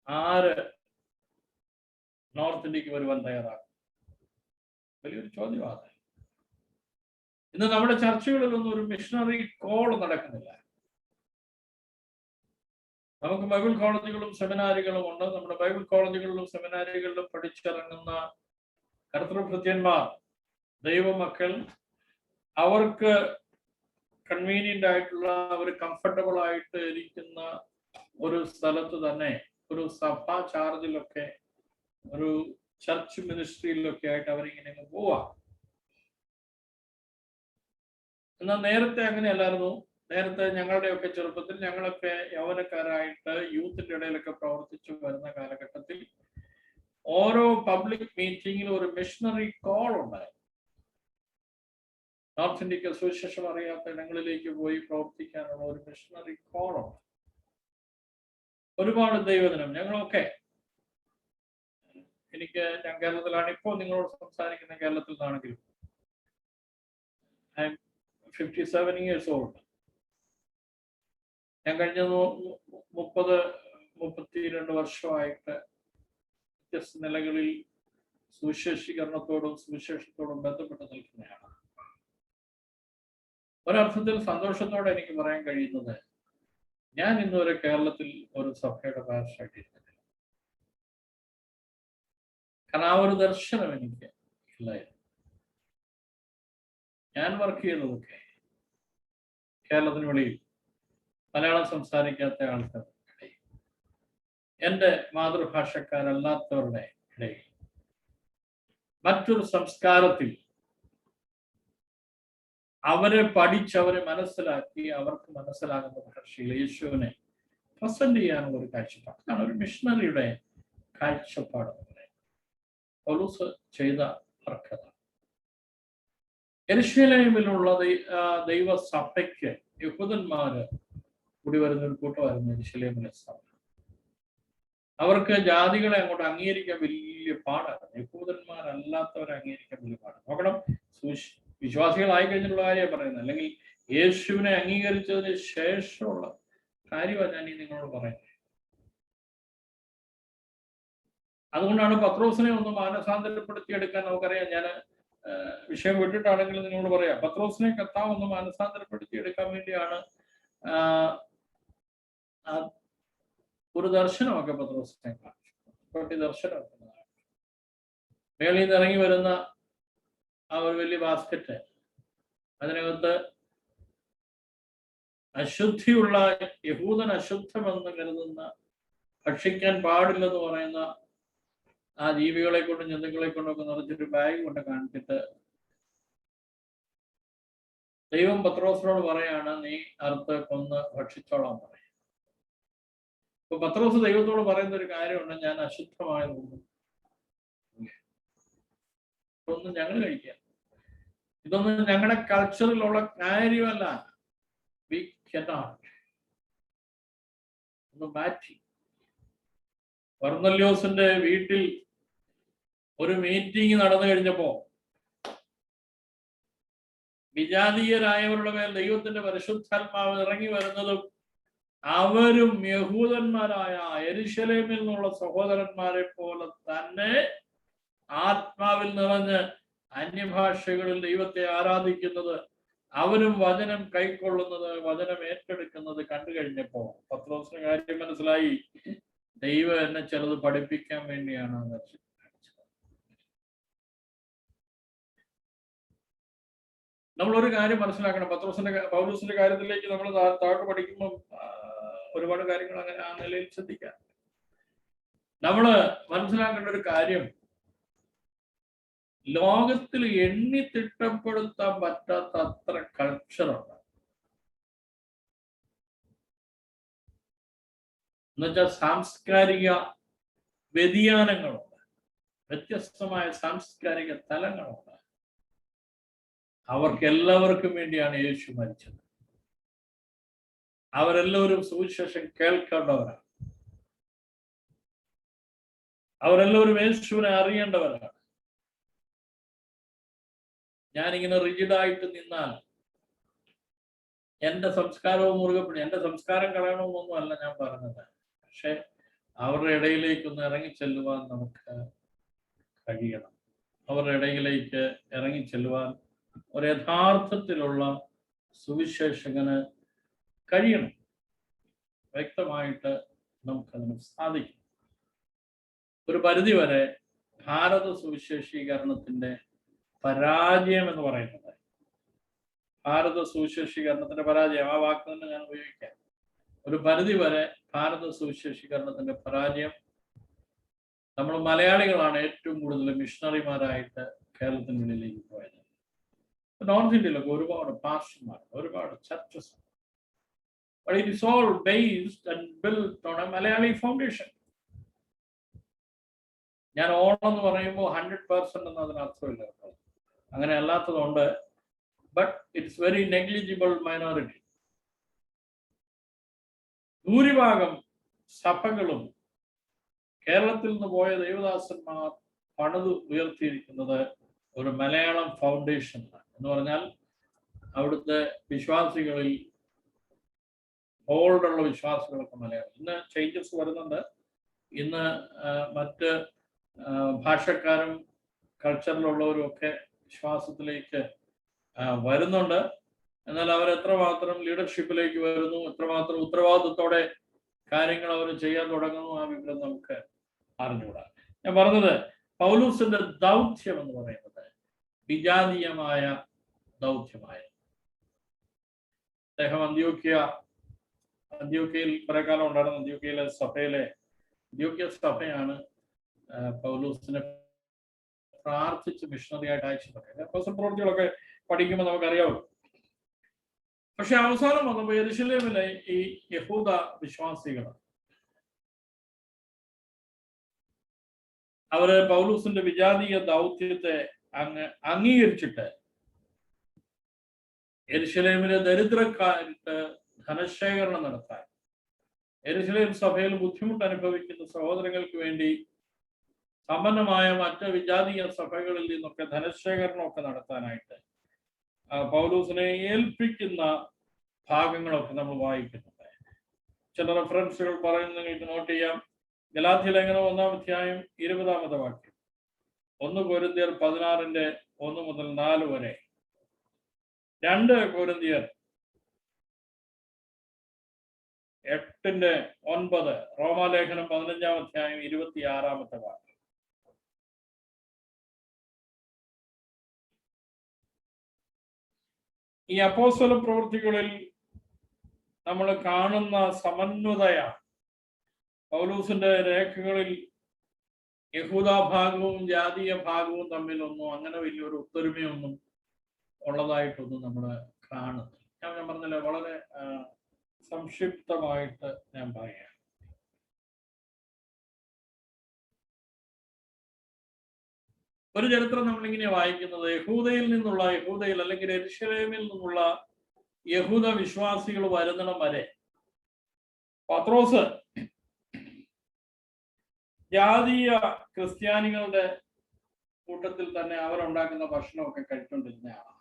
ആര് നോർത്ത് ഇന്ത്യക്ക് വരുവാൻ തയ്യാറാകും? വലിയൊരു ചോദ്യമാണ്. ഇന്ന് നമ്മുടെ ചർച്ചകളിലൊന്നും ഒരു മിഷണറി കോൾ നടക്കുന്നില്ല. നമുക്ക് ബൈബിൾ കോളേജുകളും സെമിനാരികളും ഉണ്ട്. നമ്മുടെ ബൈബിൾ കോളേജുകളിലും സെമിനാരികളിലും പഠിച്ചിറങ്ങുന്ന കർത്തൃഭൃത്യന്മാർ, ദൈവമക്കൾ, അവർക്ക് കൺവീനിയന്റ് ആയിട്ടുള്ള, അവർ കംഫർട്ടബിൾ ആയിട്ട് ഇരിക്കുന്ന ഒരു സ്ഥലത്ത് തന്നെ ഒരു സഭാ ചാർജിലൊക്കെ, ഒരു ചർച്ച് മിനിസ്ട്രിയിലൊക്കെ ആയിട്ട് അവരിങ്ങനെ പോവാം. എന്നാൽ നേരത്തെ അങ്ങനെയല്ലായിരുന്നു. നേരത്തെ ഞങ്ങളുടെയൊക്കെ ചെറുപ്പത്തിൽ, ഞങ്ങളൊക്കെ യൗവനക്കാരായിട്ട് യൂത്തിന്റെ ഇടയിലൊക്കെ പ്രവർത്തിച്ചു വരുന്ന കാലഘട്ടത്തിൽ ഓരോ പബ്ലിക് മീറ്റിങ്ങിലും ഒരു മിഷണറി കോൾ ഉണ്ടായി. നോർത്ത് ഇന്ത്യക്ക് സുവിശേഷം അറിയാത്ത ഇടങ്ങളിലേക്ക് പോയി പ്രവർത്തിക്കാനുള്ള ഒരു മിഷണറി കോളുണ്ട്. ഒരുപാട് ദൈവദിനം ഞങ്ങളൊക്കെ, ഞാൻ കേരളത്തിലാണ് ഇപ്പോൾ നിങ്ങളോട് സംസാരിക്കുന്ന, കേരളത്തിൽ നിന്നാണെങ്കിലും ഐ എം 57 years old. ഞാൻ കഴിഞ്ഞ 30-32 വർഷമായിട്ട് വ്യത്യസ്ത നിലകളിൽ സുവിശേഷീകരണത്തോടും സുവിശേഷത്തോടും ബന്ധപ്പെട്ട് നിൽക്കുന്നതാണ്. ഒരർത്ഥത്തിൽ സന്തോഷത്തോടെ എനിക്ക് പറയാൻ കഴിയുന്നത്, ഞാൻ ഇന്നുവരെ കേരളത്തിൽ ഒരു സഭയുടെ പാസ്റ്ററായിട്ടിരുന്നില്ല. കാരണം ആ ഒരു ദർശനം എനിക്ക് ഇല്ലായിരുന്നു. ഞാൻ വർക്ക് ചെയ്തതൊക്കെ കേരളത്തിന് വെളിയിൽ മലയാളം സംസാരിക്കാത്ത ആൾക്കാരുടെ ഇടയിൽ, എൻ്റെ മാതൃഭാഷക്കാരല്ലാത്തവരുടെ ഇടയിൽ, മറ്റൊരു സംസ്കാരത്തിൽ അവരെ പഠിച്ച് അവരെ മനസ്സിലാക്കി അവർക്ക് മനസ്സിലാകുന്ന ഭാഷയിൽ യേശുവിനെ പ്രസന്റ് ചെയ്യാനുള്ള ഒരു കാഴ്ചപ്പാട്. അതാണ് ഒരു മിഷണറിയുടെ കാഴ്ചപ്പാട്. പൗലോസ് ചെയ്ത വർക്കത യെരുശലേമിലുള്ള ദൈവസഭയ്ക്ക് യഹൂദന്മാര് കൂടി വരുന്ന ഒരു കൂട്ടമായിരുന്നു യെരുശലേമിലെ സഭ. അവർക്ക് ജാതികളെ അങ്ങോട്ട് അംഗീകരിക്കാൻ വലിയ പാടാണ്. യഹൂദന്മാരല്ലാത്തവരെ അംഗീകരിക്കാൻ വലിയ പാടാണ്. നോക്കണം, വിശ്വാസികളായി കഴിഞ്ഞിട്ടുള്ള കാര്യമാണ് പറയുന്നത്, അല്ലെങ്കിൽ യേശുവിനെ അംഗീകരിച്ചതിന് ശേഷമുള്ള കാര്യമാണ് ഞാൻ ഈ നിങ്ങളോട് പറയുന്നത്. അതുകൊണ്ടാണ് പത്രോസിനെ ഒന്ന് മാനസാന്തരപ്പെടുത്തിയെടുക്കാൻ നമുക്കറിയാം. ഞാൻ വിഷയം വിട്ടിട്ടാണെങ്കിലും നിങ്ങളോട് പറയാം, പത്രോസിനെ കർത്താവ് ഒന്ന് മാനസാന്തരപ്പെടുത്തിയെടുക്കാൻ വേണ്ടിയാണ് ഒരു ദർശനമൊക്കെ പത്രോസിനെ കാണിച്ചു. ദർശനം മേളിൽ നിന്ന് ഇറങ്ങി വരുന്ന ആ ഒരു വലിയ ബാസ്ക്കറ്റ്, അതിനകത്ത് അശുദ്ധിയുള്ള യഹൂദൻ അശുദ്ധമെന്ന് കരുതുന്ന, ഭക്ഷിക്കാൻ പാടില്ലെന്ന് പറയുന്ന ആ ജീവികളെ കൊണ്ടും ജന്തുക്കളെ കൊണ്ടൊക്കെ നിറച്ചൊരു ബാഗ് കൊണ്ട് കാണിച്ചിട്ട് ദൈവം പത്രോസിനോട് പറയാണ്, നീ അറുത്ത് കൊന്ന് ഭക്ഷിച്ചോളാൻ പറയും. ഇപ്പൊ പത്രോസ് ദൈവത്തോട് പറയുന്ന ഒരു കാര്യമുണ്ട്, ഞാൻ അശുദ്ധമായതൊന്നും ഇതൊന്നും ഞങ്ങൾ കഴിക്കാം, ഇതൊന്നും ഞങ്ങളുടെ കൾച്ചറിലുള്ള കാര്യമല്ല, വി കനോട്ട്. ഒന്ന് മാറ്റി. കൊർന്നല്യോസിന്റെ വീട്ടിൽ ഒരു മീറ്റിംഗ് നടന്നു കഴിഞ്ഞപ്പോ വിജാതീയരായവരുടെ മേൽ ദൈവത്തിന്റെ പരിശുദ്ധാത്മാവ് ഇറങ്ങി വരുന്നതും അവരും യഹൂദന്മാരായ യെരുശലേമിൽ നിന്നുള്ള സഹോദരന്മാരെ പോലെ തന്നെ ആത്മാവിൽ നിറഞ്ഞ് അന്യഭാഷകളിൽ ദൈവത്തെ ആരാധിക്കുന്നത്, അവരും വചനം കൈക്കൊള്ളുന്നത്, വചനം ഏറ്റെടുക്കുന്നത് കണ്ടു കഴിഞ്ഞപ്പോ പത്രോസിന് കാര്യം മനസ്സിലായി, ദൈവം എന്നെ ചിലത് പഠിപ്പിക്കാൻ വേണ്ടിയാണ് കാണിച്ചത്. നമ്മളൊരു കാര്യം മനസ്സിലാക്കണം. പൗലോസിന്റെ കാര്യത്തിലേക്ക് നമ്മൾ താഴോട്ട് പഠിക്കുമ്പോൾ ഒരുപാട് കാര്യങ്ങൾ അങ്ങനെ ആ നിലയിൽ ശ്രദ്ധിക്കാം. നമ്മള് മനസ്സിലാക്കേണ്ട ഒരു കാര്യം, ലോകത്തിൽ എണ്ണി തിട്ടപ്പെടുത്താൻ പറ്റാത്ത അത്ര കൾച്ചറുണ്ട്. എന്നുവെച്ചാൽ സാംസ്കാരിക വ്യതിയാനങ്ങളുണ്ട്, വ്യത്യസ്തമായ സാംസ്കാരിക തലങ്ങളുണ്ട്. അവർക്കെല്ലാവർക്കും വേണ്ടിയാണ് യേശു മരിച്ചത്. അവരെല്ലാവരും സുവിശേഷം കേൾക്കേണ്ടവരാണ്. അവരെല്ലാവരും യേശുവിനെ അറിയേണ്ടവരാണ്. ഞാനിങ്ങനെ റിജിഡായിട്ട് നിന്നാൽ എൻ്റെ സംസ്കാരവും മുറുകെ പിടി, എൻ്റെ സംസ്കാരം കളയണമെന്നൊന്നും അല്ല ഞാൻ പറഞ്ഞത്. പക്ഷെ അവരുടെ ഇടയിലേക്കൊന്ന് ഇറങ്ങിച്ചെല്ലുവാൻ നമുക്ക് കഴിയണം. അവരുടെ ഇടയിലേക്ക് ഇറങ്ങിച്ചെല്ലുവാൻ ഒരു യഥാർത്ഥത്തിലുള്ള സുവിശേഷകന് കഴിയണം. വ്യക്തമായിട്ട് നമുക്കതിന് സാധിക്കും. ഒരു പരിധിവരെ ഭാരത സുവിശേഷീകരണത്തിന്റെ പരാജയം എന്ന് പറയുന്നത്, ഭാരത സുവിശേഷീകരണത്തിന്റെ പരാജയം, ആ വാക്ക് തന്നെ ഞാൻ ഉപയോഗിക്കാം. ഒരു പരിധി വരെ ഭാരത സുവിശേഷീകരണത്തിന്റെ പരാജയം, നമ്മൾ മലയാളികളാണ് ഏറ്റവും കൂടുതൽ മിഷണറിമാരായിട്ട് കേരളത്തിനുള്ളിലേക്ക് പോയത്. നോർത്ത് ഇന്ത്യയിലൊക്കെ ഒരുപാട് പാസ്റ്റർമാർ, ഒരുപാട് churches, but it is all based and built on a Malayali foundation. ഞാൻ ഓണം എന്ന് പറയുമ്പോൾ 100% എന്ന് അതിന് അർത്ഥമില്ല, അങ്ങനെ അല്ലാത്തതുകൊണ്ട്. But it's very negligible minority. ഭൂരിഭാഗം സഭകളും കേരളത്തിൽ നിന്ന് പോയ ദൈവദാസന്മാർ പണിത് ഉയർത്തിയിരിക്കുന്നത് ഒരു മലയാളം ഫൗണ്ടേഷൻ എന്ന് പറഞ്ഞാൽ, അവിടുത്തെ വിശ്വാസികളിൽ ഹോൾഡുള്ള വിശ്വാസികളൊക്കെ മലയാളം. ഇന്ന് ചേഞ്ചസ് വരുന്നുണ്ട്. ഇന്ന് മറ്റ് ഭാഷക്കാരും കൾച്ചറിലുള്ളവരും ഒക്കെ വിശ്വാസത്തിലേക്ക് വരുന്നുണ്ട്. എന്നാൽ അവർ എത്രമാത്രം ലീഡർഷിപ്പിലേക്ക് വരുന്നു, എത്രമാത്രം ഉത്തരവാദിത്തത്തോടെ കാര്യങ്ങൾ അവർ ചെയ്യാൻ തുടങ്ങുന്നു, ആ വിവരം നമുക്ക് അറിഞ്ഞുകൂടാ. ഞാൻ പറഞ്ഞത് പൗലൂസിന്റെ ദൗത്യം എന്ന് പറയുന്നത് വിജാതീയമായ ദൗത്യമായിരുന്നു. അദ്ദേഹം അന്ത്യോക്യയിൽ കുറെ കാലം ഉണ്ടായിരുന്ന അന്ത്യോക്യ സഭയാണ് പൗലൂസിനെ പ്രാർത്ഥിച്ച് മിഷണറിയായിട്ട് അയച്ചത്. അപ്പോസ്തല പ്രവൃത്തികളൊക്കെ പഠിക്കുമ്പോൾ നമുക്കറിയാവും. പക്ഷെ അവസാനം വന്നപ്പോൾ യെരുശലേമിലെ ഈ യഹൂദ വിശ്വാസികൾ അവര് പൗലൂസിന്റെ വിജാതീയ ദൗത്യത്തെ അംഗീകരിച്ചിട്ട് യെരുശലേമിലെ ദരിദ്രക്കാർക്ക് ധനശേഖരണം നടത്താൻ, യെരുശലേം സഭയിൽ ബുദ്ധിമുട്ട് അനുഭവിക്കുന്ന സഹോദരങ്ങൾക്ക് വേണ്ടി സമ്പന്നമായ മറ്റ് വിജാതീയ സഭകളിൽ നിന്നൊക്കെ ധനശേഖരണമൊക്കെ നടത്താനായിട്ട് പൗലൂസിനെ ഏൽപ്പിക്കുന്ന ഭാഗങ്ങളൊക്കെ നമ്മൾ വായിക്കുന്നുണ്ട്. ചില റെഫറൻസുകൾ പറയുന്നത് നിങ്ങൾക്ക് നോട്ട് ചെയ്യാം. ഗലാത്യ ലേഖനം 1-ാം അധ്യായം 20-ാമത്തെ വാക്യം, 1 കൊരിന്ത്യർ 16:1-4 വരെ, 2 കൊരിന്ത്യർ 8:9, റോമാലേഖനം 15-ാം അധ്യായം 26-ാമത്തെ വാക്യം. ഈ അപ്പോസ്തല പ്രവൃത്തികളിൽ നമ്മൾ കാണുന്ന സമന്വതയാണ്. പൗലൂസിന്റെ രേഖകളിൽ യഹൂദ ഭാഗവും ജാതീയ ഭാഗവും തമ്മിലൊന്നും അങ്ങനെ വലിയൊരു ഒത്തൊരുമയൊന്നും ഉള്ളതായിട്ടൊന്നും നമ്മൾ കാണുന്നില്ല. ഞാൻ പറഞ്ഞില്ല, വളരെ സംക്ഷിപ്തമായിട്ട് ഞാൻ പറയാം. ഒരു ചരിത്രം നമ്മളിങ്ങനെ വായിക്കുന്നത്, യഹൂദയിൽ അല്ലെങ്കിൽ യെരുശലേമിൽ നിന്നുള്ള യഹൂദ വിശ്വാസികൾ വരുന്നിടം വരെ പത്രോസ് ജാതീയ ക്രിസ്ത്യാനികളുടെ കൂട്ടത്തിൽ തന്നെ അവരുണ്ടാക്കുന്ന ഭക്ഷണമൊക്കെ കഴിച്ചുകൊണ്ടിരുന്നയാണ്.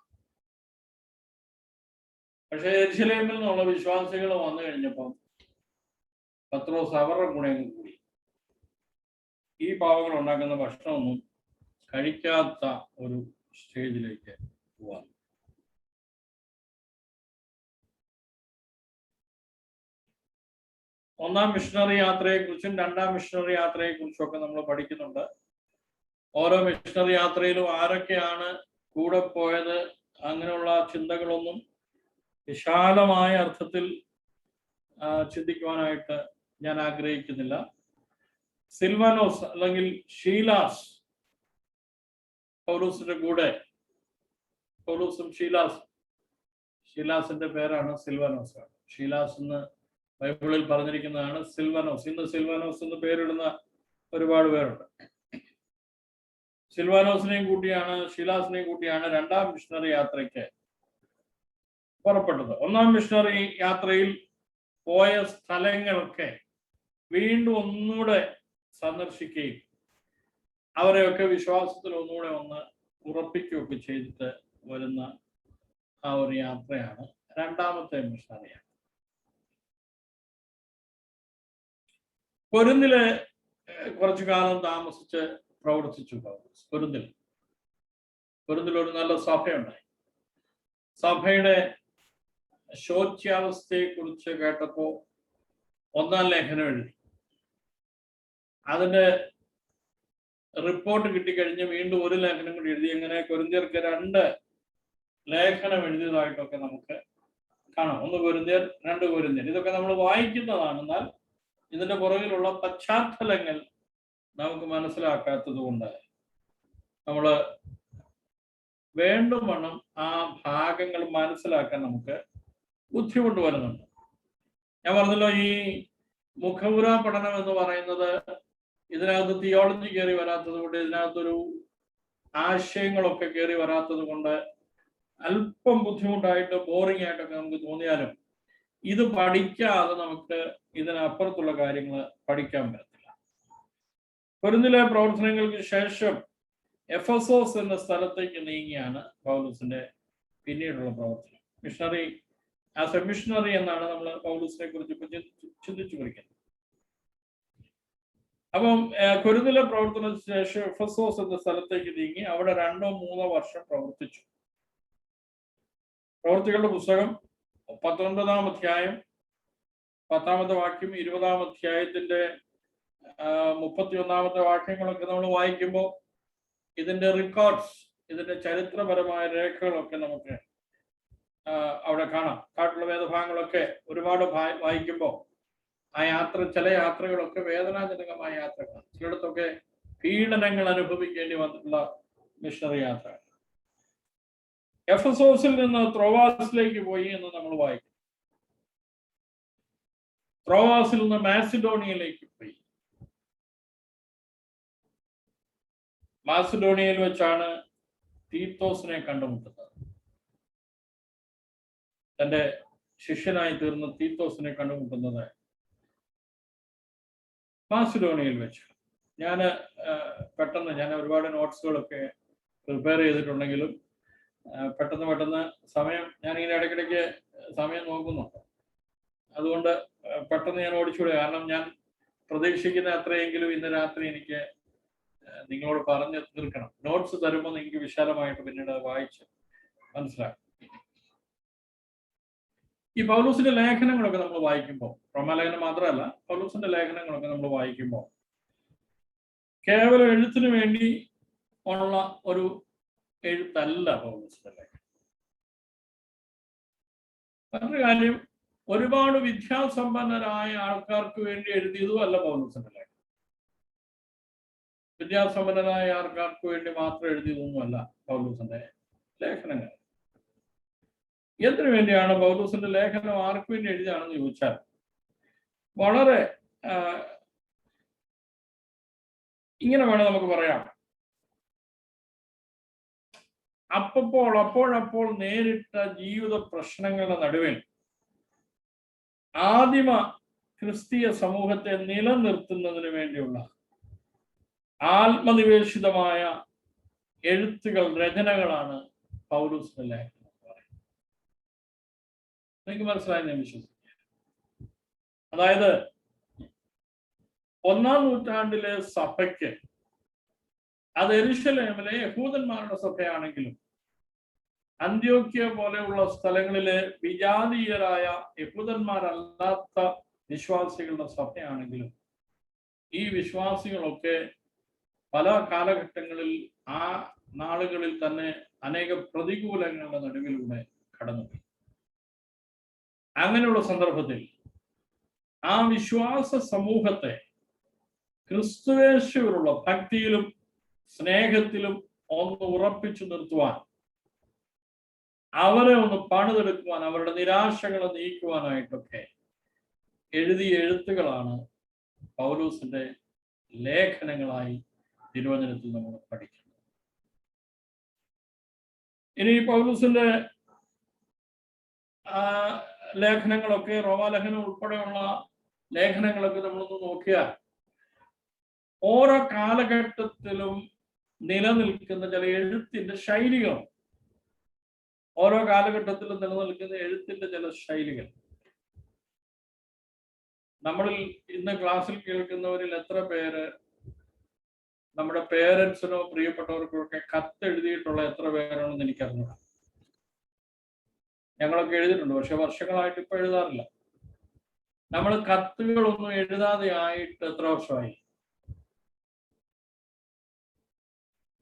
പക്ഷെ യെരുശലേമിൽ നിന്നുള്ള വിശ്വാസികൾ വന്നു കഴിഞ്ഞപ്പം പത്രോസ് അവരുടെ കൂടെ കൂടി ഈ പാവങ്ങൾ ഉണ്ടാക്കുന്ന ഭക്ഷണമൊന്നും കഴിക്കാത്ത ഒരു സ്റ്റേജിലേക്ക് പോവാൻ. ഒന്നാം മിഷണറി യാത്രയെക്കുറിച്ചും 2-ാം മിഷണറി യാത്രയെക്കുറിച്ചും ഒക്കെ നമ്മൾ പഠിക്കുന്നുണ്ട്. ഓരോ മിഷണറി യാത്രയിലും ആരൊക്കെയാണ് കൂടെ പോയത്, അങ്ങനെയുള്ള ചിന്തകളൊന്നും വിശാലമായ അർത്ഥത്തിൽ ചിന്തിക്കുവാനായിട്ട് ഞാൻ ആഗ്രഹിക്കുന്നില്ല. സിൽവാനോസ് അല്ലെങ്കിൽ ഷീലാസ് പൗലൂസിന്റെ കൂടെ, പൗലൂസും ഷീലാസിന്റെ പേരാണ് സിൽവാനോസ്. ഷീലാസ് എന്ന് ബൈബിളിൽ പറഞ്ഞിരിക്കുന്നതാണ് സിൽവാനോസ്. ഇന്ന് സിൽവാനോസ് എന്ന് പേരിടുന്ന ഒരുപാട് പേരുണ്ട്. സിൽവാനോസിനെയും കൂട്ടിയാണ് ഷീലാസിനെയും കൂട്ടിയാണ് 2-ാം മിഷണറി യാത്രയ്ക്ക് പുറപ്പെട്ടത്. 1-ാം മിഷണറി യാത്രയിൽ പോയ സ്ഥലങ്ങളൊക്കെ വീണ്ടും ഒന്നുകൂടെ സന്ദർശിക്കുകയും അവരെയൊക്കെ വിശ്വാസത്തിൽ ഒന്നുകൂടെ ഒന്ന് ഉറപ്പിക്കുകയൊക്കെ ചെയ്തിട്ട് വരുന്ന ആ ഒരു യാത്രയാണ് 2-ാമത്തെ മിഷണറി യാത്ര. കൊരിന്തില് കുറച്ചു കാലം താമസിച്ച് പ്രവർത്തിച്ചു പൗലോസ്. കൊരിന്തിൽ ഒരു നല്ല സഭയുണ്ടായി. സഭയുടെ ശോച്യാവസ്ഥയെ കുറിച്ച് കേട്ടപ്പോ 1-ാം ലേഖനം എഴുതി. അതിന്റെ റിപ്പോർട്ട് കിട്ടിക്കഴിഞ്ഞ് വീണ്ടും ഒരു ലേഖനം കൂടി എഴുതി. അങ്ങനെ കൊരിന്ത്യർക്ക് 2 ലേഖനം എഴുതിയതായിട്ടൊക്കെ നമുക്ക് കാണാം. 1 കൊരിന്ത്യർ, 2 കൊരിന്ത്യർ. ഇതൊക്കെ നമ്മൾ വായിക്കുന്നതാണ്. എന്നാൽ ഇതിന്റെ പുറകിലുള്ള പശ്ചാത്തലങ്ങൾ നമുക്ക് മനസ്സിലാക്കാത്തത് കൊണ്ട് നമ്മൾ വേണ്ടുവണ്ണം ആ ഭാഗങ്ങൾ മനസ്സിലാക്കാൻ നമുക്ക് ബുദ്ധിമുട്ട് വരുന്നുണ്ട്. ഞാൻ പറഞ്ഞല്ലോ, ഈ മുഖപുര പഠനം എന്ന് പറയുന്നത് ഇതിനകത്ത് തിയോളജി കയറി വരാത്തത് കൊണ്ട്, ഇതിനകത്തൊരു ആശയങ്ങളൊക്കെ കയറി വരാത്തത് കൊണ്ട് അല്പം ബുദ്ധിമുട്ടായിട്ട് ബോറിംഗ് ആയിട്ടൊക്കെ നമുക്ക് തോന്നിയാലും ഇത് പഠിക്കാതെ നമുക്ക് ഇതിനപ്പുറത്തുള്ള കാര്യങ്ങൾ പഠിക്കാൻ പറ്റത്തില്ല. കൊരിന്തിലെ പ്രവർത്തനങ്ങൾക്ക് ശേഷം എഫെസോസ് എന്ന സ്ഥലത്തേക്ക് നീങ്ങിയാണ് പൗലൂസിന്റെ പിന്നീടുള്ള പ്രവർത്തനം. ആസ് എ മിഷണറി എന്നാണ് നമ്മൾ പൗലൂസിനെ കുറിച്ച് ചിന്തിച്ചു കുറിക്കുന്നത്. അപ്പം കൊരിന്തിലെ പ്രവർത്തനത്തിന് ശേഷം എഫെസോസ് എന്ന സ്ഥലത്തേക്ക് നീങ്ങി അവിടെ 2-3 വർഷം പ്രവർത്തിച്ചു. പ്രവൃത്തികളുടെ പുസ്തകം 19-ാം അധ്യായം 10-ാമത്തെ വാക്യം, 20-ാം അധ്യായത്തിന്റെ 31-ാമത്തെ വാക്യങ്ങളൊക്കെ നമ്മൾ വായിക്കുമ്പോൾ ഇതിന്റെ റെക്കോർഡ്സ്, ഇതിന്റെ ചരിത്രപരമായ രേഖകളൊക്കെ നമുക്ക് അവിടെ കാണാം. കാട്ടുള്ള വേദഭാഗങ്ങളൊക്കെ ഒരുപാട് വായിക്കുമ്പോൾ ആ യാത്ര, ചില യാത്രകളൊക്കെ വേദനാജനകമായ യാത്രകളാണ്. ചിലയിടത്തൊക്കെ പീഡനങ്ങൾ അനുഭവിക്കേണ്ടി വന്നിട്ടുള്ള മിഷണറി യാത്ര. എഫെസോസിൽ നിന്ന് ത്രോവാസിലേക്ക് പോയി എന്ന് നമ്മൾ വായിക്കും. ത്രോവാസിൽ നിന്ന് മാസിഡോണിയയിലേക്ക് പോയി. മാസിഡോണിയയിൽ വെച്ചാണ് തീത്തോസിനെ കണ്ടുമുട്ടുന്നത്. തന്റെ ശിഷ്യനായി തീർന്ന തീത്തോസിനെ കണ്ടുമുട്ടുന്നത് മാസിഡോണിയയിൽ വെച്ച്. ഞാൻ ഒരുപാട് നോട്ട്സുകളൊക്കെ പ്രിപ്പയർ ചെയ്തിട്ടുണ്ടെങ്കിലും പെട്ടെന്ന് സമയം, ഞാനിങ്ങനെ ഇടയ്ക്കിടയ്ക്ക് സമയം നോക്കുന്നുണ്ട്. അതുകൊണ്ട് പെട്ടെന്ന് ഞാൻ ഓടിച്ചുകൂടെ. കാരണം ഞാൻ പ്രതീക്ഷിക്കുന്ന അത്രയെങ്കിലും ഇന്ന് രാത്രി എനിക്ക് നിങ്ങളോട് പറഞ്ഞു തീർക്കണം. നോട്ട്സ് തരുമ്പോൾ നിങ്ങൾക്ക് വിശാലമായിട്ട് പിന്നീട് വായിച്ച് മനസ്സിലാക്കും. ഈ പൗലോസിന്റെ ലേഖനങ്ങളൊക്കെ നമ്മൾ വായിക്കുമ്പോൾ, റോമാലേഖനം മാത്രമല്ല, പൗലോസിന്റെ ലേഖനങ്ങളൊക്കെ നമ്മൾ വായിക്കുമ്പോൾ കേവലം എഴുത്തിന് വേണ്ടി ഉള്ള ഒരു എഴുത്തല്ല പൗലോസിന്റെ ലേഖനം. മറ്റൊരു കാര്യം, ഒരുപാട് വിദ്യാസമ്പന്നരായ ആൾക്കാർക്ക് വേണ്ടി എഴുതിയതും അല്ല പൗലോസിന്റെ ലേഖനം. വിദ്യാസമ്പന്നരായ ആൾക്കാർക്ക് വേണ്ടി മാത്രം എഴുതിയതൊന്നുമല്ല പൗലോസിന്റെ ലേഖനങ്ങൾ. എന്തിനു വേണ്ടിയാണ് പൗലോസിന്റെ ലേഖനം ആർക്ക് വേണ്ടി എഴുതിയാണെന്ന് ചോദിച്ചാൽ, വളരെ ഇങ്ങനെ വേണം നമുക്ക് പറയാം. അപ്പോഴപ്പോൾ നേരിട്ട ജീവിത പ്രശ്നങ്ങളുടെ നടുവിൽ ആദിമ ക്രിസ്തീയ സമൂഹത്തെ നിലനിർത്തുന്നതിന് വേണ്ടിയുള്ള ആത്മനിവേശിതമായ എഴുത്തുകൾ, രചനകളാണ് പൗലോസിന്റെ ലേഖനം. നിങ്ങൾക്ക് മനസ്സിലായി ഞാൻ വിശ്വസിക്കുക. അതായത് 1-ാം നൂറ്റാണ്ടിലെ സഭയ്ക്ക്, അത് യെരൂശലേമിലെ യഹൂദന്മാരുടെ സഭയാണെങ്കിലും അന്ത്യോക്യ പോലെയുള്ള സ്ഥലങ്ങളിലെ വിജാതീയരായ യഹൂദന്മാരല്ലാത്ത വിശ്വാസികളുടെ സഭയാണെങ്കിലും, ഈ വിശ്വാസികളൊക്കെ പല കാലഘട്ടങ്ങളിൽ ആ നാളുകളിൽ തന്നെ അനേക പ്രതികൂലങ്ങളുടെ നടുവിലൂടെ കടന്നുപോയി. അങ്ങനെയുള്ള സന്ദർഭത്തിൽ ആ വിശ്വാസ സമൂഹത്തെ ക്രിസ്തുവേശുവിലുള്ള ഭക്തിയിലും സ്നേഹത്തിലും ഒന്ന് ഉറപ്പിച്ചു നിർത്തുവാൻ, അവരെ ഒന്ന് പണിതെടുക്കുവാൻ, അവരുടെ നിരാശകളെ നീക്കുവാനായിട്ടൊക്കെ എഴുതിയ എഴുത്തുകളാണ് പൗലോസിന്റെ ലേഖനങ്ങളായി തിരുവചനത്തിൽ നമ്മൾ പഠിക്കുന്നത്. ഇനി പൗലോസിന്റെ ലേഖനങ്ങളൊക്കെ, റോമാലേഖനം ഉൾപ്പെടെയുള്ള ലേഖനങ്ങളൊക്കെ നമ്മളൊന്ന് നോക്കിയാൽ ഓരോ കാലഘട്ടത്തിലും നിലനിൽക്കുന്ന ചില എഴുത്തിന്റെ ശൈലികൾ, ഓരോ കാലഘട്ടത്തിലും നിലനിൽക്കുന്ന എഴുത്തിന്റെ ചില ശൈലികൾ. നമ്മളിൽ ഇന്ന് ക്ലാസ്സിൽ കേൾക്കുന്നവരിൽ എത്ര പേര് നമ്മുടെ പേരൻസിനോ പ്രിയപ്പെട്ടവർക്കോ ഒക്കെ കത്തെഴുതിയിട്ടുള്ള എത്ര പേരാണെന്ന് എനിക്കറിഞ്ഞൂടാ. ഞങ്ങളൊക്കെ എഴുതിയിട്ടുണ്ട്, പക്ഷെ വർഷങ്ങളായിട്ട് ഇപ്പൊ എഴുതാറില്ല. നമ്മൾ കത്തുകളൊന്നും എഴുതാതെ ആയിട്ട് എത്ര വർഷമായി?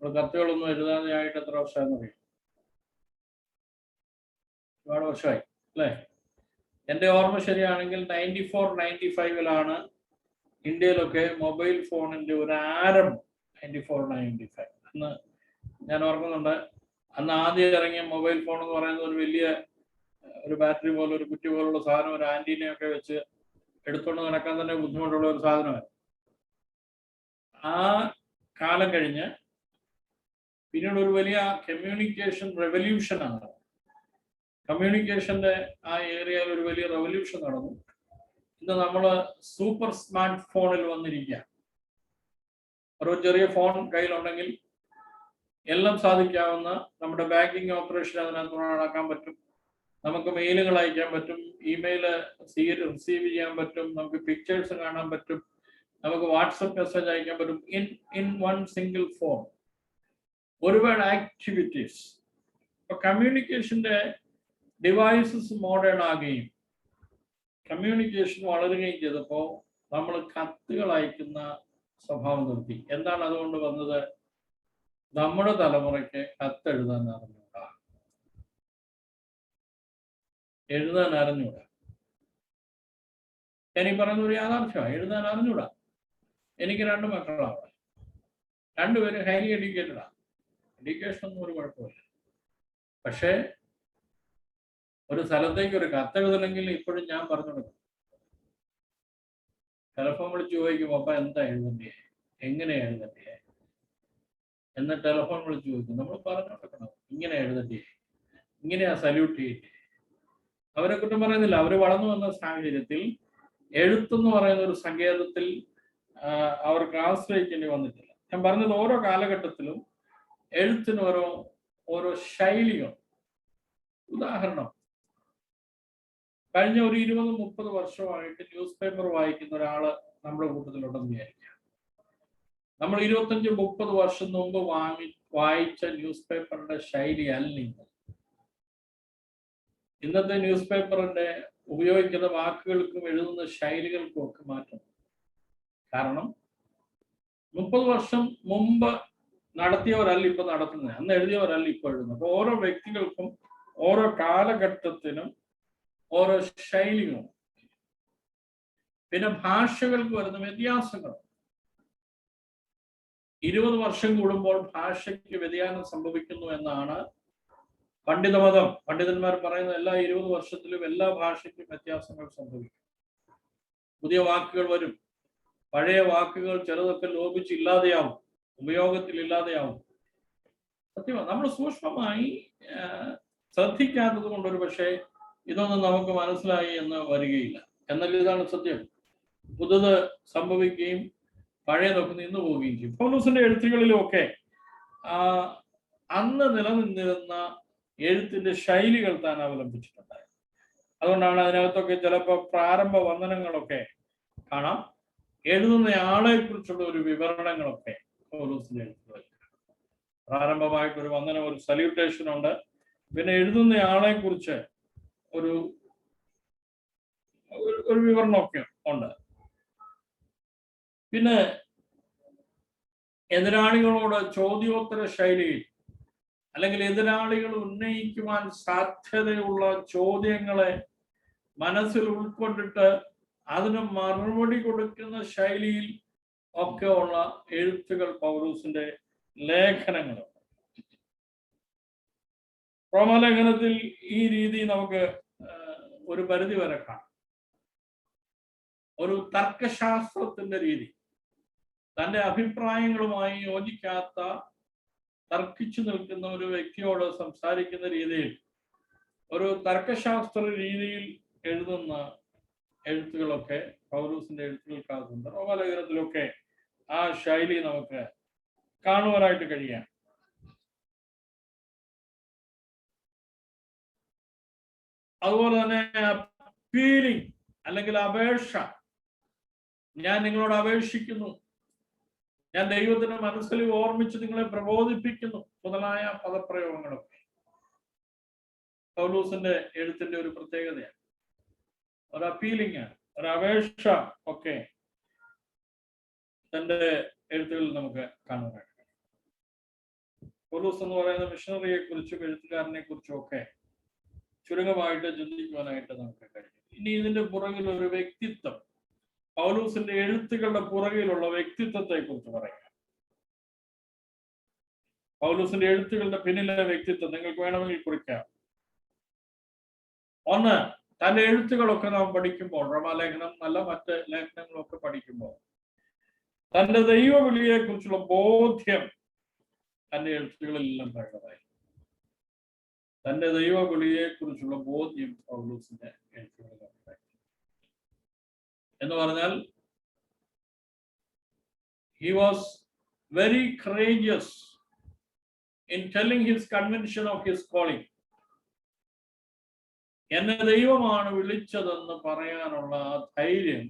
കത്തുകളൊന്നും എഴുതാതെ ആയിട്ട് എത്ര വർഷമായെന്ന് അറിയാം? ഒരുപാട് വർഷമായി അല്ലേ? എൻ്റെ ഓർമ്മ ശരിയാണെങ്കിൽ 94-95 ഇന്ത്യയിലൊക്കെ മൊബൈൽ ഫോണിന്റെ ഒരു ആരംഭം. 94-95 അന്ന് ഞാൻ ഓർക്കുന്നുണ്ട്. അന്ന് ആദ്യം ഇറങ്ങിയ മൊബൈൽ ഫോൺ എന്ന് പറയുന്നത് ഒരു വലിയ ഒരു ബാറ്ററി പോലെ, ഒരു കുറ്റി പോലുള്ള സാധനം, ഒരു ആന്റീനയൊക്കെ വെച്ച് എടുത്തുകൊണ്ട് നടക്കാൻ തന്നെ ബുദ്ധിമുട്ടുള്ള ഒരു സാധനമായിരുന്നു. ആ കാലം കഴിഞ്ഞ് പിന്നീട് ഒരു വലിയ കമ്മ്യൂണിക്കേഷൻ റെവല്യൂഷനാണ്. കമ്മ്യൂണിക്കേഷന്റെ ആ ഏരിയയിൽ ഒരു വലിയ റെവല്യൂഷൻ നടന്നു. ഇന്ന് നമ്മൾ സൂപ്പർ സ്മാർട്ട് ഫോണിൽ വന്നിരിക്കുക. ഒരു ചെറിയ ഫോൺ കയ്യിലുണ്ടെങ്കിൽ എല്ലാം സാധിക്കാവുന്ന, നമ്മുടെ ബാങ്കിങ് ഓപ്പറേഷൻ അതിനകത്ത് നടക്കാൻ പറ്റും, നമുക്ക് മെയിലുകൾ അയക്കാൻ പറ്റും, ഇമെയിൽ റിസീവ് ചെയ്യാൻ പറ്റും, നമുക്ക് പിക്ചേഴ്സ് കാണാൻ പറ്റും, നമുക്ക് വാട്സപ്പ് മെസ്സേജ് അയക്കാൻ പറ്റും ഇൻ വൺ സിംഗിൾ ഫോൺ. ഒരുപാട് ആക്ടിവിറ്റീസ്. ഇപ്പൊ കമ്മ്യൂണിക്കേഷന്റെ ഡിവൈസസ് മോഡേൺ ആകുകയും കമ്മ്യൂണിക്കേഷൻ വളരുകയും ചെയ്തപ്പോൾ നമ്മൾ കത്തുകൾ അയക്കുന്ന സ്വഭാവം നിർത്തി. എന്താണ് അതുകൊണ്ട് വന്നത്? നമ്മുടെ തലമുറയ്ക്ക് കത്തെഴുതാൻ അറിഞ്ഞൂടാ. എഴുതാൻ അറിഞ്ഞൂടാ. എനിക്ക് പറയുന്ന ഒരു യാഥാർത്ഥ്യമാണ്. എഴുതാൻ അറിഞ്ഞൂടാ. എനിക്ക് 2 മക്കളാണ്. 2 പേരും ഹൈലി എഡ്യൂക്കേറ്റഡാണ്. എഡ്യൂക്കേഷൻ ഒന്നും ഒരു കുഴപ്പമില്ല. പക്ഷേ ഒരു സ്ഥലത്തേക്ക് ഒരു കത്തെഴുതണമെങ്കിൽ ഇപ്പോഴും ഞാൻ പറഞ്ഞു കൊടുക്കും. ടെലഫോൺ വിളിച്ച് ചോദിക്കും, അപ്പ എന്താ എഴുതണ്ടേ, എങ്ങനെ എഴുതണ്ടേ എന്ന് ടെലഫോൺ വിളിച്ച് ചോദിക്കും. നമ്മൾ പറഞ്ഞു കൊടുക്കണം, ഇങ്ങനെ എഴുതണ്ടേ, ഇങ്ങനെയാ സല്യൂട്ട് ചെയ്യണ്ടേ. അവരെ കുറ്റം പറയുന്നില്ല. അവർ വളർന്നു വന്ന സാഹചര്യത്തിൽ എഴുത്തെന്ന് പറയുന്ന ഒരു സങ്കേതത്തിൽ അവർക്ക് ആശ്രയിക്കേണ്ടി വന്നിട്ടില്ല. ഞാൻ പറഞ്ഞത് ഓരോ കാലഘട്ടത്തിലും എഴുത്തിന് ഓരോ ശൈലിയുണ്ട്. ഉദാഹരണം, കഴിഞ്ഞ ഒരു 20-30 വർഷമായിട്ട് ന്യൂസ് പേപ്പർ വായിക്കുന്ന ഒരാള് നമ്മുടെ കൂട്ടത്തിലുണ്ടെന്ന് വിചാരിക്കാം. നമ്മൾ 25-30 വർഷം മുമ്പ് വായിച്ച ന്യൂസ് പേപ്പറിന്റെ ശൈലി അല്ല ഇന്ന്. ഇന്നത്തെ ന്യൂസ് പേപ്പറിന്റെ ഉപയോഗിക്കുന്ന വാക്കുകൾക്കും എഴുതുന്ന ശൈലികൾക്കും ഒക്കെ മാറ്റം. കാരണം 30 വർഷം മുമ്പ് നടത്തിയവരല്ല ഇപ്പൊ നടത്തുന്നത്, അന്ന് എഴുതിയവരല്ല ഇപ്പൊ എഴുതുന്നത്. അപ്പൊ ഓരോ വ്യക്തികൾക്കും ഓരോ കാലഘട്ടത്തിനും ഓരോ ശൈലികളും. പിന്നെ ഭാഷകൾക്ക് വരുന്ന വ്യത്യാസങ്ങൾ. 20 വർഷം കൂടുമ്പോൾ ഭാഷയ്ക്ക് വ്യതിയാനം സംഭവിക്കുന്നു എന്നാണ് പണ്ഡിതമതം. പണ്ഡിതന്മാർ പറയുന്ന എല്ലാ 20 വർഷത്തിലും എല്ലാ ഭാഷയ്ക്കും വ്യത്യാസങ്ങൾ സംഭവിക്കും. പുതിയ വാക്കുകൾ വരും. പഴയ വാക്കുകൾ ചിലതൊക്കെ ലോപിച്ച് ഇല്ലാതെയാവും, ഉപയോഗത്തിൽ ഇല്ലാതെയാവും. സത്യമാണ്. നമ്മൾ സൂക്ഷ്മമായി ശ്രദ്ധിക്കാത്തത് കൊണ്ടൊരു പക്ഷേ ഇതൊന്നും നമുക്ക് മനസ്സിലായി എന്ന് വരികയില്ല. എന്നാൽ ഇതാണ് സത്യം. പുതുത് സംഭവിക്കുകയും പഴയതൊക്കെ നിന്നു പോവുകയും ചെയ്യും. പൗലോസിന്റെ എഴുത്തുകളിലുമൊക്കെ അന്ന് നിലനിന്നിരുന്ന എഴുത്തിന്റെ ശൈലികൾ താൻ അവലംബിച്ചിട്ടുണ്ടായിരുന്നു. അതുകൊണ്ടാണ് അതിനകത്തൊക്കെ ചിലപ്പോൾ പ്രാരംഭ വന്ദനങ്ങളൊക്കെ കാണാം. എഴുതുന്ന ആളെ കുറിച്ചുള്ള ഒരു വിവരണങ്ങളൊക്കെ പൗലോസിന്റെ എഴുത്തുകളിൽ. പ്രാരംഭമായിട്ടൊരു വന്ദനം, ഒരു സല്യൂട്ടേഷൻ ഉണ്ട്. പിന്നെ എഴുതുന്ന ആളെ കുറിച്ച് ഒരു വിവരണമൊക്കെ ഉണ്ട്. പിന്നെ എതിരാളികളോട് ചോദ്യോത്തര ശൈലിയിൽ, അല്ലെങ്കിൽ എതിരാളികൾ ഉന്നയിക്കുവാൻ സാധ്യതയുള്ള ചോദ്യങ്ങളെ മനസ്സിൽ ഉൾക്കൊണ്ടിട്ട് അതിന് മറുപടി കൊടുക്കുന്ന ശൈലിയിൽ ഒക്കെ ഉള്ള എഴുത്തുകൾ പൗലോസിന്റെ ലേഖനങ്ങളുണ്ട്. റോമാലേഖനത്തിൽ ഈ രീതി നമുക്ക് ഒരു പരിധി വരെ കാണാം. ഒരു തർക്കശാസ്ത്രത്തിന്റെ രീതി. തൻ്റെ അഭിപ്രായങ്ങളുമായി യോജിക്കാത്ത, തർക്കിച്ചു നിൽക്കുന്ന ഒരു വ്യക്തിയോട് സംസാരിക്കുന്ന രീതിയിൽ ഒരു തർക്കശാസ്ത്ര രീതിയിൽ എഴുതുന്ന എഴുത്തുകളൊക്കെ പൗലോസിന്റെ എഴുത്തുകൾക്കകത്തുണ്ട്. റോമാലേഖനത്തിലൊക്കെ ആ ശൈലി നമുക്ക് കാണുവാനായിട്ട് കഴിയാം. അതുപോലെ തന്നെ അപ്പീലിംഗ് അല്ലെങ്കിൽ അപേക്ഷ, ഞാൻ നിങ്ങളോട് അപേക്ഷിക്കുന്നു, ഞാൻ ദൈവത്തിന്റെ മനസ്സിൽ ഓർമ്മിച്ച് നിങ്ങളെ പ്രബോധിപ്പിക്കുന്നു മുതലായ പദപ്രയോഗങ്ങളൊക്കെ പൗലോസിന്റെ എഴുത്തിന്റെ ഒരു പ്രത്യേകതയാണ്. ഒരു അപ്പീലിംഗ് ആണ്, ഒരു അപേക്ഷ ഒക്കെ തന്റെ എഴുത്തുകളിൽ നമുക്ക് കാണുവാനായിട്ട്. പൗലോസ് എന്ന് പറയുന്ന മിഷണറിയെ കുറിച്ചും എഴുത്തുകാരനെ കുറിച്ചും ഒക്കെ ചുരുക്കമായിട്ട് ചിന്തിക്കുവാനായിട്ട് നമുക്ക് കഴിയും. ഇനി ഇതിന്റെ പുറകിൽ ഒരു വ്യക്തിത്വം, പൗലോസിന്റെ എഴുത്തുകളുടെ പുറകിലുള്ള വ്യക്തിത്വത്തെ കുറിച്ച് പറയാം. പൗലോസിന്റെ എഴുത്തുകളുടെ പിന്നിലെ വ്യക്തിത്വം നിങ്ങൾക്ക് വേണമെങ്കിൽ കുറിക്കാം. ഒന്ന്, തന്റെ എഴുത്തുകളൊക്കെ നാം പഠിക്കുമ്പോൾ, റോമാലേഖനം നല്ല മറ്റ് ലേഖനങ്ങളൊക്കെ പഠിക്കുമ്പോൾ തന്റെ ദൈവവിളിയെ കുറിച്ചുള്ള ബോധ്യം തന്റെ എഴുത്തുകളിലെല്ലാം പ്രകടമായി. തന്റെ ദൈവവിളിയെ കുറിച്ചുള്ള ബോധ്യം പൗലോസിന്റെ എഴുത്തുകളിലുണ്ടായി. എന്ന് പറഞ്ഞാൽ he was very courageous in telling his conviction of his calling. എന്നെ ദൈവമാണ് വിളിച്ചതെന്ന് പറയാനുള്ള ധൈര്യം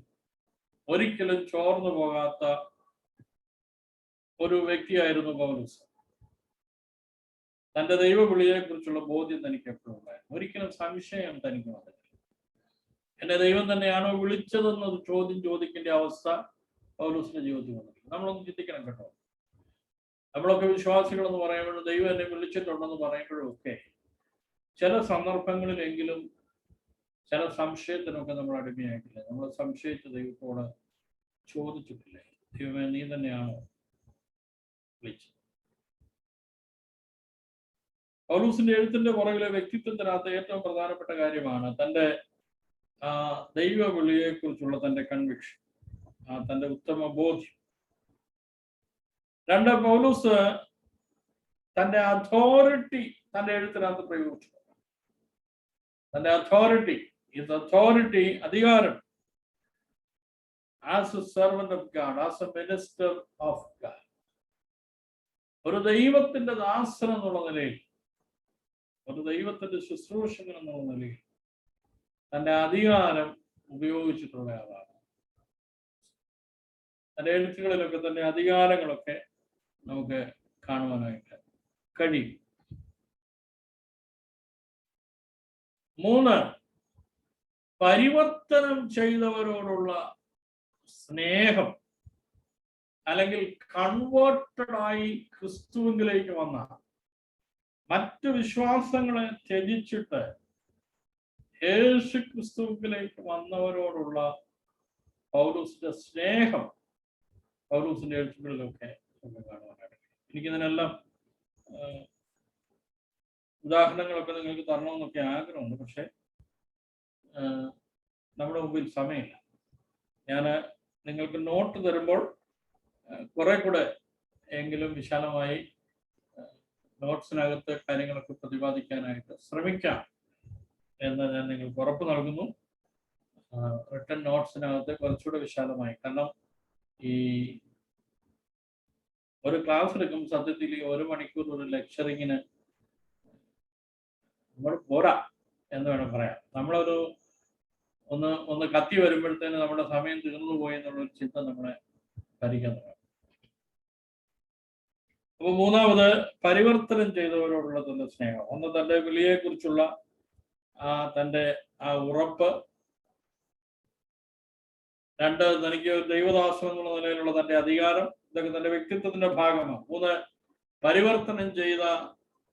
ഒരിക്കലും ചോർന്നു പോകാത്ത ഒരു വ്യക്തിയായിരുന്നു പൗലോസ്. തന്റെ ദൈവവിളിയെ കുറിച്ചുള്ള ബോധ്യം തനിക്ക് എപ്പോഴും ഉണ്ടായിരുന്നു. ഒരിക്കലും സംശയം തനിക്ക് വന്നിട്ടില്ല. എന്റെ ദൈവം തന്നെയാണോ വിളിച്ചതെന്നത് ചോദ്യം ചോദിക്കേണ്ട അവസ്ഥ പൗലോസിന്റെ ജീവിതത്തിൽ വന്നിട്ടില്ല. നമ്മളൊന്ന് ചിന്തിക്കണം കേട്ടോ. നമ്മളൊക്കെ വിശ്വാസികളെന്ന് പറയുമ്പോഴും ദൈവം എന്നെ വിളിച്ചിട്ടുണ്ടെന്ന് പറയുമ്പോഴും ഒക്കെ ചില സന്ദർഭങ്ങളിലെങ്കിലും ചില സംശയത്തിനൊക്കെ നമ്മൾ അടിമയായിട്ടില്ല. നമ്മൾ സംശയിച്ച ദൈവത്തോട് ചോദിച്ചിട്ടില്ലേ, ദൈവമേ നീ തന്നെയാണോ വിളിച്ചത്? പൗലോസിന്റെ എഴുത്തിന്റെ പുറകിലെ വ്യക്തിത്വത്തിനകത്ത് ഏറ്റവും പ്രധാനപ്പെട്ട കാര്യമാണ് തന്റെ ദൈവ വിളിയെ കുറിച്ചുള്ള തന്റെ കൺവിക്ഷൻ, തന്റെ ഉത്തമ ബോധ്യം. രണ്ട്, പൗലോസ് തന്റെ അതോറിറ്റി തന്റെ എഴുത്തിനകത്ത് പ്രയോഗിച്ചു. തന്റെ അതോറിറ്റി അധികാരം as A servant of God, as A minister of God, ഒരു ദൈവത്തിന്റെ ദാസൻ എന്നുള്ള നിലയിൽ, ഒരു ദൈവത്തിന്റെ ശുശ്രൂഷകൻ എന്നുള്ള നിലയിൽ തന്റെ അധികാരം ഉപയോഗിച്ചിട്ടുള്ള ആളാണ്. തന്റെ എഴുത്തുകളിലൊക്കെ തന്റെ അധികാരങ്ങളൊക്കെ നമുക്ക് കാണുവാനായിട്ട് കഴിയും. 3, പരിവർത്തനം ചെയ്തവരോടുള്ള സ്നേഹം, അല്ലെങ്കിൽ കൺവേർട്ടഡായി ക്രിസ്തുവിലേക്ക് വന്ന മറ്റു വിശ്വാസങ്ങളെ ത്യജിച്ചിട്ട് യേശു ക്രിസ്തുവിലേക്ക് വന്നവരോടുള്ള പൗലോസിന്റെ സ്നേഹം പൗലോസിന്റെ എഴുത്തുകളിലൊക്കെ നമുക്ക് കാണുവാനായിട്ട്. എനിക്കിതിനെല്ലാം ഉദാഹരണങ്ങളൊക്കെ നിങ്ങൾക്ക് തരണമെന്നൊക്കെ ആഗ്രഹമുണ്ട്. പക്ഷെ നമ്മുടെ മുമ്പിൽ സമയമില്ല. ഞാൻ നിങ്ങൾക്ക് നോട്ട് തരുമ്പോൾ കുറെ കൂടെ എങ്കിലും വിശാലമായി നോട്ട്സിനകത്ത് കാര്യങ്ങളൊക്കെ പ്രതിപാദിക്കാനായിട്ട് ശ്രമിക്കാം എന്ന് ഞാൻ നിങ്ങൾക്ക് ഉറപ്പ് നൽകുന്നു. റിട്ടൺ നോട്ട്സിനകത്ത് കുറച്ചുകൂടെ വിശാലമായി, കാരണം ഈ ഒരു ക്ലാസ് എടുക്കും സത്യത്തിൽ 1 മണിക്കൂർ ഒരു ലെക്ചറിങ്ങിന് നമ്മൾ പോരാ എന്ന് വേണം പറയാം. നമ്മളൊരു ഒന്ന് കത്തി വരുമ്പോഴത്തേന് നമ്മുടെ സമയം തീർന്നു പോയി എന്നുള്ളൊരു ചിന്ത നമ്മളെ ഭരിക്കാൻ തുടങ്ങും. അപ്പൊ 3, പരിവർത്തനം ചെയ്തവരോടുള്ള തന്റെ സ്നേഹം. 1, തന്റെ വിളിയെ കുറിച്ചുള്ള തന്റെ ഉറപ്പ്. 2, തനിക്ക് ദൈവദാസം എന്നുള്ള നിലയിലുള്ള തന്റെ അധികാരം. ഇതൊക്കെ തന്റെ വ്യക്തിത്വത്തിന്റെ ഭാഗമാണ്. 3, പരിവർത്തനം ചെയ്ത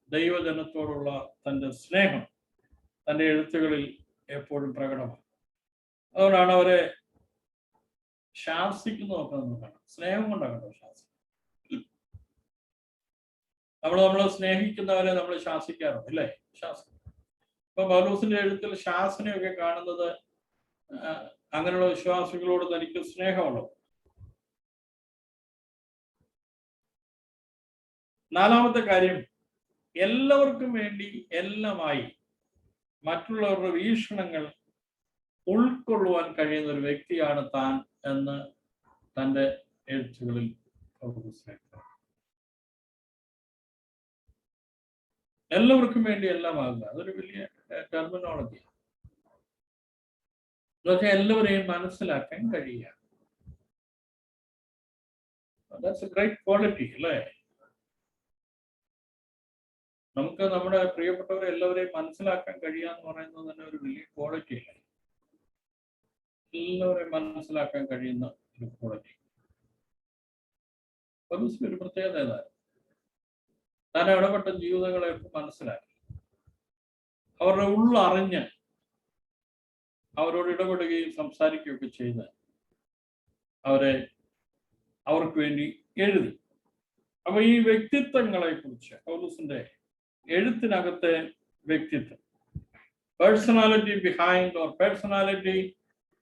ദൈവജനത്തോടുള്ള തന്റെ സ്നേഹം തന്റെ എഴുത്തുകളിൽ എപ്പോഴും പ്രകടമാണ്. അതുകൊണ്ടാണ് അവരെ ശാസിക്കുന്നതൊക്കെ നമ്മൾ കാണാം. സ്നേഹം കൊണ്ടാണ് ശാസിക്കുന്നത്. നമ്മളെ സ്നേഹിക്കുന്നവരെ നമ്മൾ ശാസിക്കാറുണ്ട്, അല്ലേ? ശാസന. ഇപ്പൊ പൗലോസിന്റെ എഴുത്തിൽ ശാസനയൊക്കെ കാണുന്നത് അങ്ങനെയുള്ള വിശ്വാസികളോട് തനിക്ക് സ്നേഹമുള്ളൂ. 4-മത്തെ കാര്യം, എല്ലാവർക്കും വേണ്ടി എല്ലാമായി മറ്റുള്ളവരുടെ വീക്ഷണങ്ങൾ ഉൾക്കൊള്ളുവാൻ കഴിയുന്ന ഒരു വ്യക്തിയാണ് താൻ എന്ന് തൻ്റെ എഴുത്തുകളിൽ പൗലോസ്. എല്ലാവർക്കും വേണ്ടി എല്ലാമാകുക, അതൊരു വലിയ ടെർമിനോളജിയാണ്. ഇതൊക്കെ എല്ലാവരെയും മനസ്സിലാക്കാൻ കഴിയുക. That's a great quality, അല്ലേ? നമുക്ക് നമ്മുടെ പ്രിയപ്പെട്ടവരെ എല്ലാവരെയും മനസ്സിലാക്കാൻ കഴിയുക എന്ന് പറയുന്നത് തന്നെ ഒരു വലിയ ക്വാളിറ്റി അല്ലേ? എല്ലാവരെയും മനസ്സിലാക്കാൻ കഴിയുന്ന ഒരു ക്വാളിറ്റി. പൗലോസിന് ഒരു പ്രത്യേകത ഏതാണ്? താൻ ഇടപെട്ട ജീവിതങ്ങളെ മനസ്സിലാക്കി, അവരുടെ ഉള്ളറിഞ്ഞ് അവരോട് ഇടപെടുകയും സംസാരിക്കുകയൊക്കെ ചെയ്ത് അവർക്ക് വേണ്ടി എഴുതി. അപ്പൊ ഈ വ്യക്തിത്വങ്ങളെ കുറിച്ച് പൗലോസിന്റെ എഴുത്തിനകത്തെ വ്യക്തിത്വം, personality behind or personality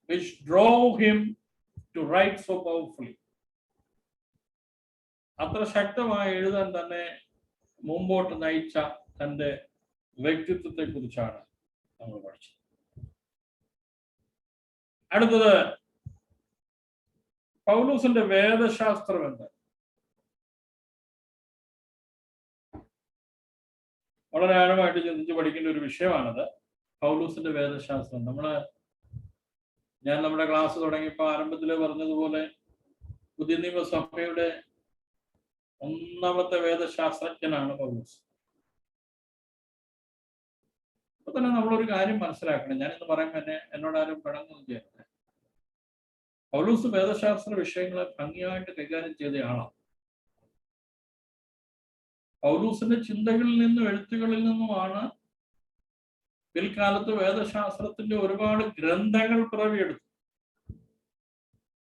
which drove him to write so powerfully, അത്ര ശക്തമായി എഴുതാൻ തന്നെ മുമ്പോട്ട് നയിച്ച തൻ്റെ വ്യക്തിത്വത്തെ കുറിച്ചാണ് നമ്മൾ പഠിച്ചത്. അടുത്തത്, പൗലോസിന്റെ വേദശാസ്ത്രം എന്ത്? വളരെ ആഴമായിട്ട് ചിന്തിച്ച് പഠിക്കേണ്ട ഒരു വിഷയമാണത്. പൗലോസിന്റെ വേദശാസ്ത്രം. നമ്മള് ഞാൻ നമ്മുടെ ക്ലാസ് തുടങ്ങിയപ്പോൾ ആരംഭത്തിൽ പറഞ്ഞതുപോലെ പുതിയ നിയമസഭയുടെ ഒന്നാമത്തെ വേദശാസ്ത്രജ്ഞനാണ് പൗലോസ്. അപ്പൊ തന്നെ നമ്മളൊരു കാര്യം മനസ്സിലാക്കണം. ഞാനിന്ന് പറയുമ്പോൾ എന്നോടാരും പിണങ്ങുന്നു ചെയ്യട്ടെ. പൗലോസ് വേദശാസ്ത്ര വിഷയങ്ങളെ ഭംഗിയായിട്ട് കൈകാര്യം ചെയ്തയാളാണ്. പൗലോസിന്റെ ചിന്തകളിൽ നിന്നും എഴുത്തുകളിൽ നിന്നുമാണ് പിൽക്കാലത്ത് വേദശാസ്ത്രത്തിന്റെ ഒരുപാട് ഗ്രന്ഥങ്ങൾ പിറവിയെടുത്തു.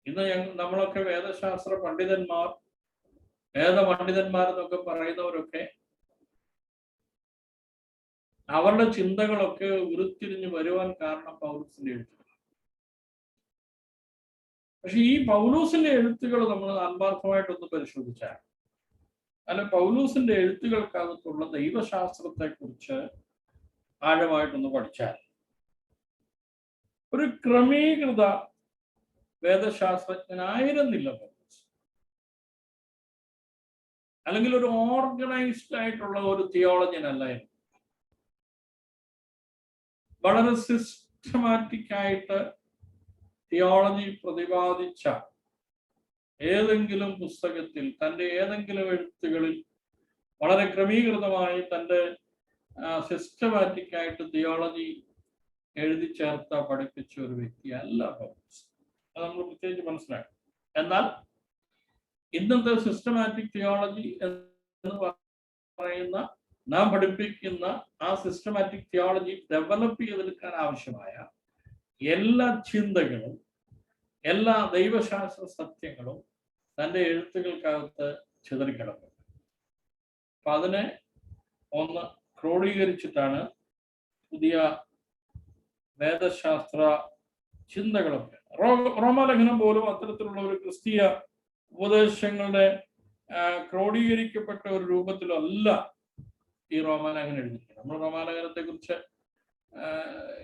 ഇന്ന് നമ്മളൊക്കെ വേദശാസ്ത്ര പണ്ഡിതന്മാർ, വേദപണ്ഡിതന്മാരെന്നൊക്കെ പറയുന്നവരൊക്കെ അവരുടെ ചിന്തകളൊക്കെ ഉരുത്തിരിഞ്ഞ് വരുവാൻ കാരണം പൗലോസിന്റെ എഴുത്തുകൾ. പക്ഷെ ഈ പൗലോസിന്റെ എഴുത്തുകൾ നമ്മൾ ആത്മാർത്ഥമായിട്ടൊന്ന് പരിശോധിച്ചാൽ, അല്ല പൗലോസിന്റെ എഴുത്തുകൾക്കകത്തുള്ള ദൈവശാസ്ത്രത്തെ കുറിച്ച് ആഴമായിട്ടൊന്ന് പഠിച്ചാൽ, ഒരു ക്രമീകൃത വേദശാസ്ത്രജ്ഞനായിരുന്നില്ല പൗലോസ്. അല്ലെങ്കിൽ ഒരു ഓർഗനൈസ്ഡ് ആയിട്ടുള്ള ഒരു തിയോളജിയൻ അല്ലായിരുന്നു. വളരെ സിസ്റ്റമാറ്റിക് ആയിട്ട് തിയോളജി പ്രതിപാദിച്ച ഏതെങ്കിലും പുസ്തകത്തിൽ, തൻ്റെ ഏതെങ്കിലും എഴുത്തുകളിൽ വളരെ ക്രമീകൃതമായി തൻ്റെ സിസ്റ്റമാറ്റിക് ആയിട്ട് തിയോളജി എഴുതി ചേർത്ത പഠിപ്പിച്ച ഒരു വ്യക്തിയല്ല പൗലോസ്. അത് നമ്മൾ പ്രത്യേകിച്ച് മനസ്സിലാക്കണം. എന്നാൽ ഇന്നത്തെ സിസ്റ്റമാറ്റിക് തിയോളജി എന്ന് പറയുന്ന നാം പഠിപ്പിക്കുന്ന ആ സിസ്റ്റമാറ്റിക് തിയോളജി ഡെവലപ്പ് ചെയ്തെടുക്കാൻ ആവശ്യമായ എല്ലാ ചിന്തകളും, എല്ലാ ദൈവശാസ്ത്ര സത്യങ്ങളും തൻ്റെ എഴുത്തുകൾക്കകത്ത് ചിതറിക്കിടക്കുന്നു. അപ്പൊ അതിനെ ഒന്ന് ക്രോഡീകരിച്ചിട്ടാണ് പുതിയ വേദശാസ്ത്ര ചിന്തകളൊക്കെ. റോമാലേഖനം പോലും അത്തരത്തിലുള്ള ഒരു ക്രിസ്തീയ ഉപദേശങ്ങളുടെ ക്രോഡീകരിക്കപ്പെട്ട ഒരു രൂപത്തിലല്ല ഈ റോമാലേഖനം എഴുതിയിരിക്കുന്നത്. നമ്മൾ റോമാലേഖനത്തെ കുറിച്ച്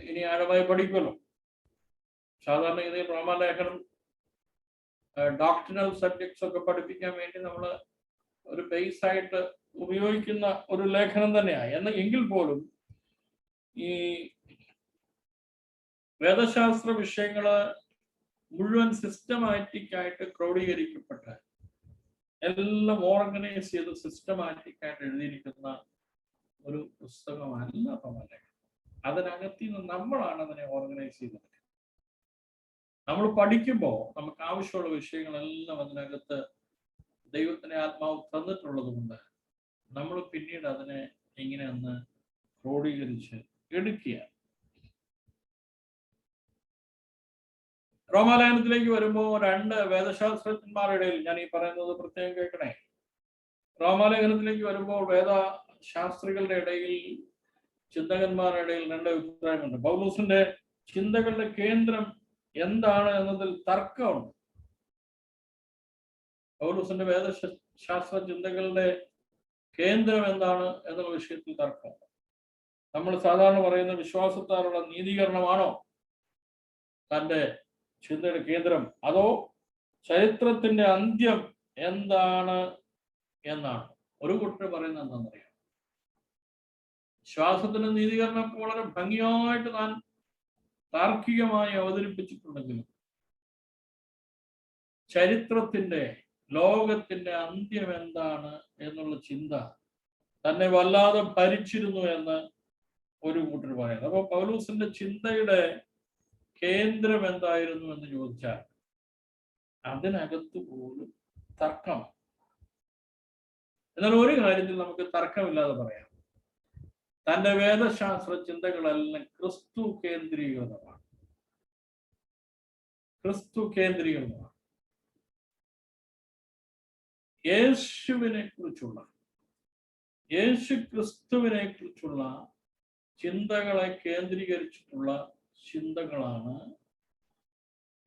ഇനി ആഴമായി പഠിക്കുമല്ലോ. സാധാരണഗതിയിൽ റോമാലേഖനം ഡോക്ട്രിനൽ സബ്ജക്ട്സ് ഒക്കെ പഠിപ്പിക്കാൻ വേണ്ടി നമ്മൾ ഒരു ബേസ് ആയിട്ട് ഉപയോഗിക്കുന്ന ഒരു ലേഖനം തന്നെയാണ്. എങ്കിൽ പോലും ഈ വേദശാസ്ത്ര വിഷയങ്ങള് മുഴുവൻ സിസ്റ്റമാറ്റിക് ആയിട്ട് ക്രോഡീകരിക്കപ്പെട്ട് എല്ലാം ഓർഗനൈസ് ചെയ്ത് സിസ്റ്റമാറ്റിക് ആയിട്ട് എഴുതിയിരിക്കുന്ന ഒരു പുസ്തകമല്ല റോമാലേഖനം. അതിനകത്ത് നിന്ന് നമ്മളാണ് അതിനെ ഓർഗനൈസ് ചെയ്തത്. നമ്മൾ പഠിക്കുമ്പോൾ നമുക്ക് ആവശ്യമുള്ള വിഷയങ്ങളെല്ലാം അതിനകത്ത് ദൈവത്തിന്റെ ആത്മാവ് തന്നിട്ടുള്ളത് കൊണ്ട് നമ്മൾ പിന്നീട് അതിനെ ഇങ്ങനെ ഒന്ന് ക്രോഡീകരിച്ച് എടുക്കുക. റോമാലേഖനത്തിലേക്ക് വരുമ്പോൾ രണ്ട് വേദശാസ്ത്രജ്ഞന്മാരുടെ ഇടയിൽ, ഞാൻ ഈ പറയുന്നത് പ്രത്യേകം കേൾക്കണേ, റോമാലേഖനത്തിലേക്ക് വരുമ്പോൾ വേദശാസ്ത്രികളുടെ ഇടയിൽ, ചിന്തകന്മാരുടെ ഇടയിൽ രണ്ട് അഭിപ്രായമുണ്ട്. പൗലോസിന്റെ ചിന്തകളുടെ കേന്ദ്രം എന്താണ് എന്നതിൽ തർക്കമുണ്ട്. പൗലോസിന്റെ വേദശാസ്ത്ര ചിന്തകളുടെ കേന്ദ്രം എന്താണ് എന്നുള്ള വിഷയത്തിൽ തർക്കമുണ്ട്. നമ്മൾ സാധാരണ പറയുന്ന വിശ്വാസത്താലുള്ള നീതീകരണമാണോ തൻ്റെ ചിന്തയുടെ കേന്ദ്രം, അതോ ചരിത്രത്തിന്റെ അന്ത്യം എന്താണ് എന്നാണ്? ഒരു കൂട്ടർ പറയുന്നത് എന്താണെന്നറിയാം. വിശ്വാസത്തിന്റെ നീതീകരണം വളരെ ഭംഗിയായിട്ട് താൻ താർക്കികമായി അവതരിപ്പിച്ചിട്ടുണ്ടെങ്കിലും ചരിത്രത്തിന്റെ, ലോകത്തിന്റെ അന്ത്യം എന്താണ് എന്നുള്ള ചിന്ത തന്നെ വല്ലാതെ ഭരിച്ചിരുന്നു എന്ന് ഒരു കൂട്ടർ പറയുന്നത്. അപ്പൊ പൗലോസിന്റെ ചിന്തയുടെ കേന്ദ്രം എന്തായിരുന്നു എന്ന് ചോദിച്ചാൽ അതിനകത്ത് പോലും തർക്കം. എന്നാൽ ഒരു കാര്യത്തിൽ നമുക്ക് തർക്കമില്ലാതെ പറയാം, തന്റെ വേദശാസ്ത്ര ചിന്തകളെല്ലാം ക്രിസ്തു കേന്ദ്രീകൃതമാണ്. ക്രിസ്തു കേന്ദ്രീകൃതമാണ്. യേശുവിനെ കുറിച്ചുള്ള, യേശു ക്രിസ്തുവിനെ കുറിച്ചുള്ള ചിന്തകളെ കേന്ദ്രീകരിച്ചിട്ടുള്ള ചിന്തകളാണ്,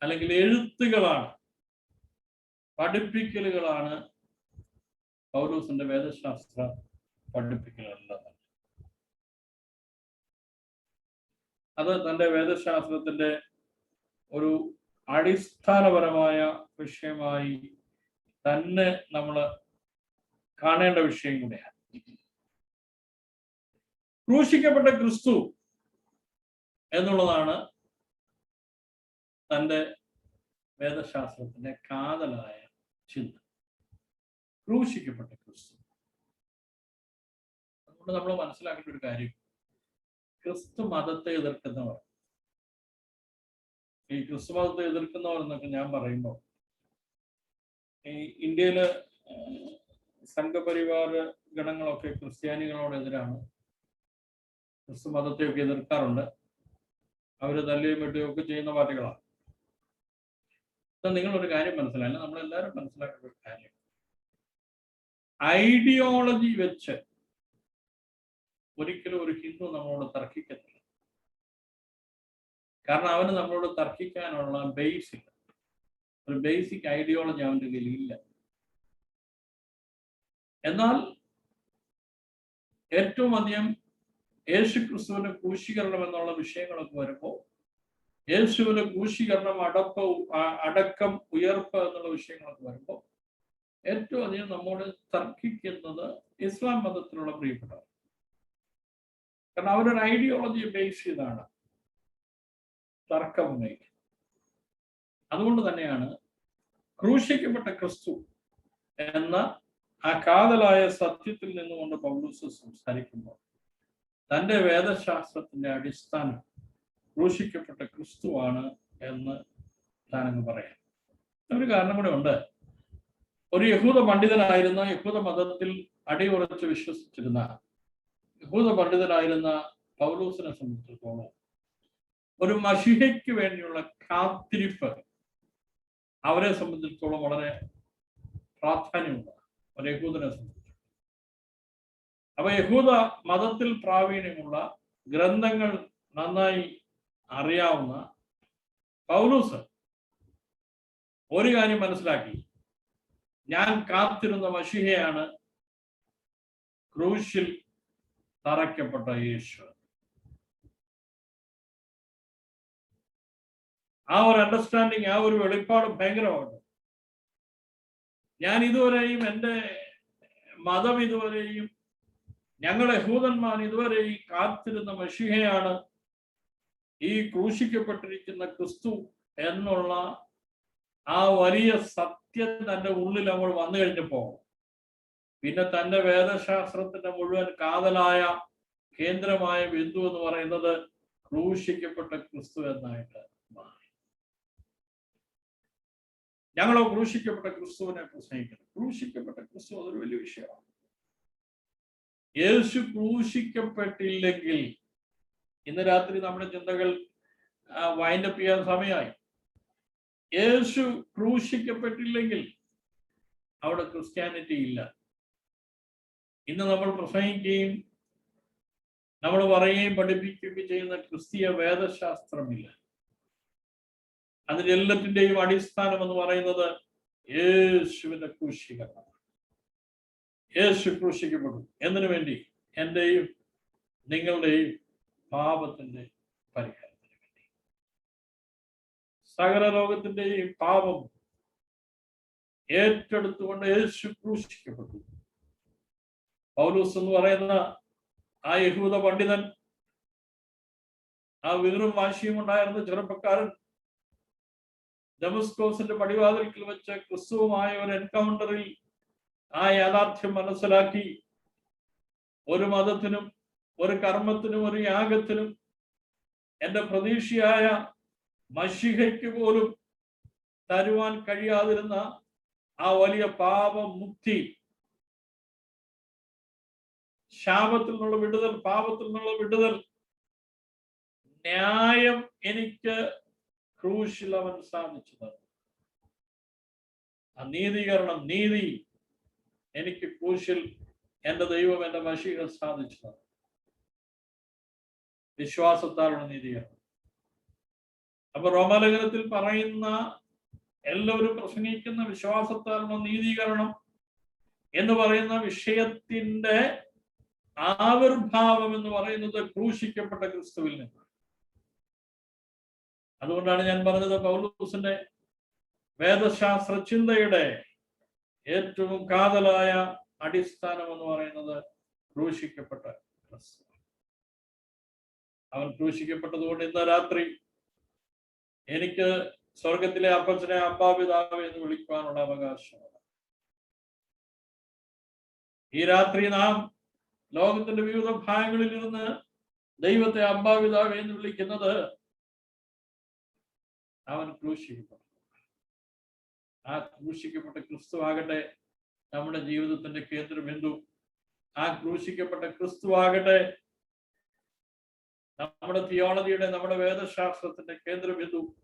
അല്ലെങ്കിൽ എഴുത്തുകളാണ്, പഠിപ്പിക്കലുകളാണ് പൗലോസിന്റെ വേദശാസ്ത്ര പഠിപ്പിക്കലുള്ളത്. അത് തന്റെ വേദശാസ്ത്രത്തിന്റെ ഒരു അടിസ്ഥാനപരമായ വിഷയമായി തന്നെ നമ്മൾ കാണേണ്ട വിഷയം കൂടെയാണ്. ക്രൂശിക്കപ്പെട്ട ക്രിസ്തു എന്നുള്ളതാണ് തൻ്റെ വേദശാസ്ത്രത്തിന്റെ കാതലായ ചിന്ത. ക്രൂശിക്കപ്പെട്ട ക്രിസ്തു. അതുകൊണ്ട് നമ്മൾ മനസ്സിലാക്കേണ്ട ഒരു കാര്യം, ക്രിസ്തു മതത്തെ എതിർക്കുന്നവർ, ഈ ക്രിസ്തു മതത്തെ എതിർക്കുന്നവർ എന്നൊക്കെ ഞാൻ പറയുമ്പോൾ, ഈ ഇന്ത്യയില് സംഘപരിവാര ഗണങ്ങളൊക്കെ ക്രിസ്ത്യാനികളോടെതിരാണ്, ക്രിസ്തു മതത്തെയൊക്കെ എതിർക്കാറുണ്ട്, അവര് തല്ലുകയും വെട്ടുകയും ഒക്കെ ചെയ്യുന്ന പാർട്ടികളാണ്. നിങ്ങളൊരു കാര്യം മനസ്സിലായില്ല, നമ്മളെല്ലാവരും മനസ്സിലാക്കേണ്ട ഒരു കാര്യം, ഐഡിയോളജി വെച്ച് ഒരിക്കലും ഒരു ഹിന്ദു നമ്മളോട് തർക്കിക്കത്തില്ല. കാരണം അവന് നമ്മളോട് തർക്കിക്കാനുള്ള ബേസ് ഇല്ല, ഒരു ബേസിക് ഐഡിയോളജി അവന്റെ കയ്യിൽ ഇല്ല. എന്നാൽ ഏറ്റവും അധികം യേശു ക്രിസ്തുവിന്റെ ക്രൂശീകരണം എന്നുള്ള വിഷയങ്ങളൊക്കെ വരുമ്പോൾ, യേശുവിന്റെ ക്രൂശീകരണം, അടക്കം, ഉയർപ്പ് എന്നുള്ള വിഷയങ്ങളൊക്കെ വരുമ്പോൾ ഏറ്റവും അധികം നമ്മോട് തർക്കിക്കുന്നത് ഇസ്ലാം മതത്തിലുള്ള പ്രിയപ്പെട്ടവർ. കാരണം അവരൊരു ഐഡിയോളജിയെ ബേസ് ചെയ്താണ് തർക്കം ഉന്നയിക്കുന്നത്. അതുകൊണ്ട് തന്നെയാണ് ക്രൂശിക്കപ്പെട്ട ക്രിസ്തു എന്ന ആ കാതലായ സത്യത്തിൽ നിന്നുകൊണ്ട് പൗലോസ് സംസാരിക്കുമ്പോൾ തൻ്റെ വേദശാസ്ത്രത്തിന്റെ അടിസ്ഥാനം ക്രൂശിക്കപ്പെട്ട ക്രിസ്തുവാണ് എന്ന് താനങ്ങ് പറയാം. ഒരു കാരണം കൂടെ ഉണ്ട്. ഒരു യഹൂദ പണ്ഡിതനായിരുന്ന, യഹൂദ മതത്തിൽ അടിയുറച്ച് വിശ്വസിച്ചിരുന്ന യഹൂദ പണ്ഡിതനായിരുന്ന പൗലോസിനെ സംബന്ധിച്ചിടത്തോളം ഒരു മശീഹയ്ക്ക് വേണ്ടിയുള്ള കാത്തിരിപ്പ് അവരെ സംബന്ധിച്ചിടത്തോളം വളരെ പ്രാധാന്യമുണ്ട്, ഒരു യഹൂദനെ സംബന്ധിച്ച്. അപ്പൊ യഹൂദ മതത്തിൽ പ്രാവീണ്യമുള്ള, ഗ്രന്ഥങ്ങൾ നന്നായി അറിയാവുന്ന പൗലോസ് ഒരു കാര്യം മനസ്സിലാക്കി, ഞാൻ കാത്തിരുന്ന മശീഹയാണ് ക്രൂശിൽ തറയ്ക്കപ്പെട്ട യേശു. ആ ഒരു അണ്ടർസ്റ്റാൻഡിങ്, ആ ഒരു വെളിപ്പാട് ഭയങ്കരമാണ്. ഞാൻ ഇതുവരെയും, എൻ്റെ മതം ഇതുവരെയും, ഞങ്ങളുടെ യഹൂദന്മാർ ഇതുവരെയും കാത്തിരുന്ന മശീഹയാണ് ഈ ക്രൂശിക്കപ്പെട്ടിരിക്കുന്ന ക്രിസ്തു എന്നുള്ള ആ വലിയ സത്യം തൻ്റെ ഉള്ളിൽ നമ്മൾ വന്നു കഴിഞ്ഞപ്പോ പിന്നെ തൻ്റെ വേദശാസ്ത്രത്തിന്റെ മുഴുവൻ കാതലായ കേന്ദ്രമായ ബിന്ദു എന്ന് പറയുന്നത് ക്രൂശിക്കപ്പെട്ട ക്രിസ്തു എന്നായിട്ട് മാറി. ഞങ്ങളോ ക്രൂശിക്കപ്പെട്ട ക്രിസ്തുവിനെ പ്രസംഗിക്കണം. ക്രൂശിക്കപ്പെട്ട ക്രിസ്തു അതൊരു വലിയ വിഷയമാണ്. യേശു ക്രൂശിക്കപ്പെട്ടില്ലെങ്കിൽ, ഇന്ന് രാത്രി നമ്മുടെ ചിന്തകൾ വൈൻഡപ്പ് ചെയ്യാൻ സമയമായി. യേശു ക്രൂശിക്കപ്പെട്ടില്ലെങ്കിൽ അവിടെ ക്രിസ്ത്യാനിറ്റി ഇല്ല. ഇന്ന് നമ്മൾ പ്രസംഗിക്കുകയും നമ്മൾ പറയുകയും പഠിപ്പിക്കുകയും ചെയ്യുന്ന ക്രിസ്തീയ വേദശാസ്ത്രമില്ല. അതിനെല്ലാത്തിൻ്റെയും അടിസ്ഥാനം എന്ന് പറയുന്നത് യേശുവിന്റെ ക്രൂശീകരണം. യേശു ക്രൂശിക്കപ്പെട്ടു എന്തിനു വേണ്ടി? എന്റെയും നിങ്ങളുടെയും പാപത്തിന്റെ പരിഹാരത്തിന് വേണ്ടി. സകല ലോകത്തിന്റെയും പാപം ഏറ്റെടുത്തുകൊണ്ട് യേശു ക്രൂശിക്കപ്പെട്ടു. പൗലോസ് എന്ന് പറയുന്ന ആ യഹൂദ പണ്ഡിതൻ, ആ വീറും വാശിയും ഉണ്ടായിരുന്ന ചെറുപ്പക്കാരൻ, ദമസ്കോസിന്റെ പടിവാതിൽക്കൽ വെച്ച് ക്രിസ്തുവുമായ ഒരു എൻകൗണ്ടറിൽ ആ യാഥാർത്ഥ്യം മനസ്സിലാക്കി, ഒരു മതത്തിനും ഒരു കർമ്മത്തിനും ഒരു യാഗത്തിനും എന്റെ പ്രതീക്ഷയായ മശീഹയ്ക്ക് പോലും തരുവാൻ കഴിയാതിരുന്ന ആ വലിയ പാപമുക്തി, ശാപത്തിൽ നിന്നുള്ള വിടുതൽ, പാപത്തിൽ നിന്നുള്ള വിടുതൽ, ന്യായം എനിക്ക് ക്രൂശിൽ അവൻ സാധിച്ചു തന്നു. ആ നീതീകരണം, നീതി എനിക്ക് ക്രൂശിൽ എന്റെ ദൈവം, എന്റെ മശീഹ സാധിച്ചു തന്നു. വിശ്വാസത്താലുള്ള നീതീകരണം. അപ്പൊ റോമാലേഖനത്തിൽ പറയുന്ന, എല്ലാവരും പ്രസംഗിക്കുന്ന വിശ്വാസത്താലുള്ള നീതീകരണം എന്ന് പറയുന്ന വിഷയത്തിന്റെ ആവിർഭാവം എന്ന് പറയുന്നത് ക്രൂശിക്കപ്പെട്ട ക്രിസ്തുവിൽ നിന്നാണ്. അതുകൊണ്ടാണ് ഞാൻ പറഞ്ഞത്, പൗലോസിന്റെ വേദശാസ്ത്ര ചിന്തയുടെ ഏറ്റവും കാതലായ അടിസ്ഥാനം എന്ന് പറയുന്നത് ക്രൂശിക്കപ്പെട്ട ക്രിസ്തു. അവൻ ക്രൂശിക്കപ്പെട്ടതുകൊണ്ട് ഇന്ന് രാത്രി എനിക്ക് സ്വർഗത്തിലെ അപ്പച്ചനെ അപ്പാപിതാവ് എന്ന് വിളിക്കുവാനുള്ള അവകാശമാണ്. ഈ രാത്രി നാം ലോകത്തിന്റെ വിവിധ ഭാഗങ്ങളിൽ ഇരുന്ന് ദൈവത്തെ അപ്പാപിതാവ് എന്ന് വിളിക്കുന്നത് അവൻ ക്രൂശിക്കപ്പെട്ടു. ആ ക്രൂശിക്കപ്പെട്ട ക്രിസ്തു ആകട്ടെ നമ്മുടെ ജീവിതത്തിന്റെ കേന്ദ്രബിന്ദു. ആ ക്രൂശിക്കപ്പെട്ട ക്രിസ്തു ആകട്ടെ നമ്മുടെ തിയോളജിയുടെ, നമ്മുടെ വേദശാസ്ത്രത്തിന്റെ കേന്ദ്രബിന്ദു.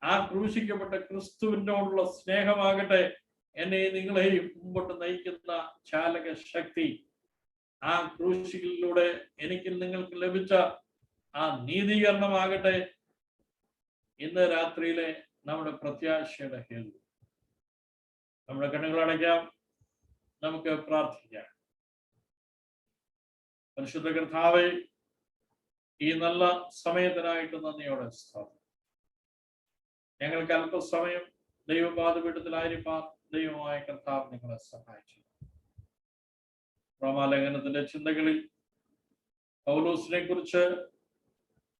ആ ക്രൂശിക്കപ്പെട്ട ക്രിസ്തുവിനോടുള്ള സ്നേഹമാകട്ടെ എന്നെയും നിങ്ങളെയും മുമ്പോട്ട് നയിക്കുന്ന ചാലക ശക്തി. ആ ക്രൂശിലൂടെ എനിക്ക് നിങ്ങൾക്ക് ലഭിച്ച ആ നീതീകരണമാകട്ടെ ഇന്ന് രാത്രിയിലെ നമ്മുടെ പ്രത്യാശയുടെ ഹേതു. നമ്മുടെ കണ്ണുകൾ അടയ്ക്കാം, നമുക്ക് പ്രാർത്ഥിക്കാം. പരിശുദ്ധ കർത്താവേ, ഈ നല്ല സമയത്തിനായിട്ട് നന്ദിയോടെ സ്തോത്രം. ഞങ്ങൾക്ക് അല്പസമയം ദൈവപാദപീഠത്തിലായിരിക്കാൻ ദൈവമായ കർത്താവ് നിങ്ങളെ സഹായിച്ചു. റോമാലേഖനത്തിന്റെ ചിന്തകളിൽ പൗലോസിനെ കുറിച്ച്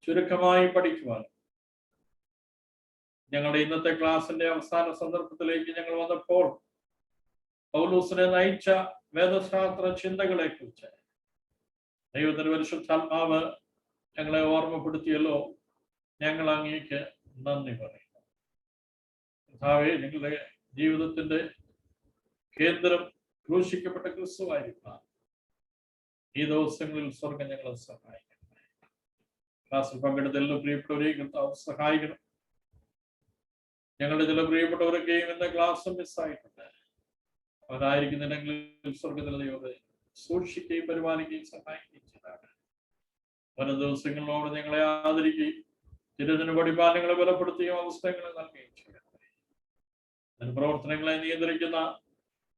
ചുരുക്കമായി പഠിക്കുവാൻ ഞങ്ങളുടെ ഇന്നത്തെ ക്ലാസിന്റെ അവസാന സന്ദർഭത്തിലേക്ക് ഞങ്ങൾ വന്നപ്പോൾ പൗലോസിനെ നയിച്ച വേദശാസ്ത്ര ചിന്തകളെ കുറിച്ച് ദൈവത്തിന്റെ പരിശുദ്ധാത്മാവ് ഞങ്ങളെ ഓർമ്മപ്പെടുത്തിയല്ലോ. ഞങ്ങൾ അങ്ങേക്ക് നന്ദി പറയുന്നു. കർത്താവേ, ഞങ്ങളുടെ ജീവിതത്തിന്റെ കേന്ദ്രം ക്രൂശിക്കപ്പെട്ട ക്രിസ്തുവായിരിക്കാം. ഈ ദിവസങ്ങളിൽ സ്വർഗം ഞങ്ങളെ സഹായിക്കണം. ക്ലാസ്സിൽ പങ്കെടുത്ത എല്ലാ പ്രിയപ്പെട്ടവരെയും കർത്താവ് സഹായിക്കണം. ഞങ്ങളുടെ ചില പ്രിയപ്പെട്ടവരൊക്കെയും ഇന്ന് ക്ലാസ് മിസ്സായിട്ടുണ്ട്. അവരായിരിക്കുന്നുണ്ടെങ്കിൽ സ്വർഗത്തിലെ ദൈവത്തെ സൂക്ഷിക്കുകയും പരിപാലിക്കുകയും സഹായിക്കുകയും ചെയ്താണ്. പല ദിവസങ്ങളോട് ഞങ്ങളെ ആദരിക്കുകയും ചിലതിന് പഠിപ്പാനങ്ങളെ ബലപ്പെടുത്തുകയും അവസരങ്ങളെ നൽകുകയും ചെയ്യട്ടെ. അതിന് പ്രവർത്തനങ്ങളെ നിയന്ത്രിക്കുന്ന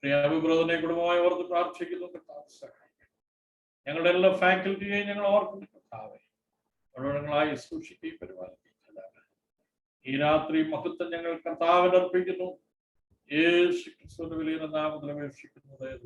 പ്രിയാഭിബ്രതനെ കുടുംബമായി ഓർത്ത് പ്രാർത്ഥിക്കുന്നു. കർത്താവ് സഹായിക്കും. ഞങ്ങളുടെ എല്ലാ ഫാക്കൽറ്റിയെയും ഞങ്ങൾ ഓർക്കുന്നു. കർത്താവെ, ഒഴിവങ്ങളായി സൂക്ഷിക്കുകയും പരിപാലിക്കുകയും ചെയ്താണ്. ഈ രാത്രി മഹത്വം ഞങ്ങൾ കർത്താവിന് അർപ്പിക്കുന്നു. യേശു ക്രിസ്തുവിന്റെ വലിയ നാമത്തിൽ അപേക്ഷിക്കുന്നത്.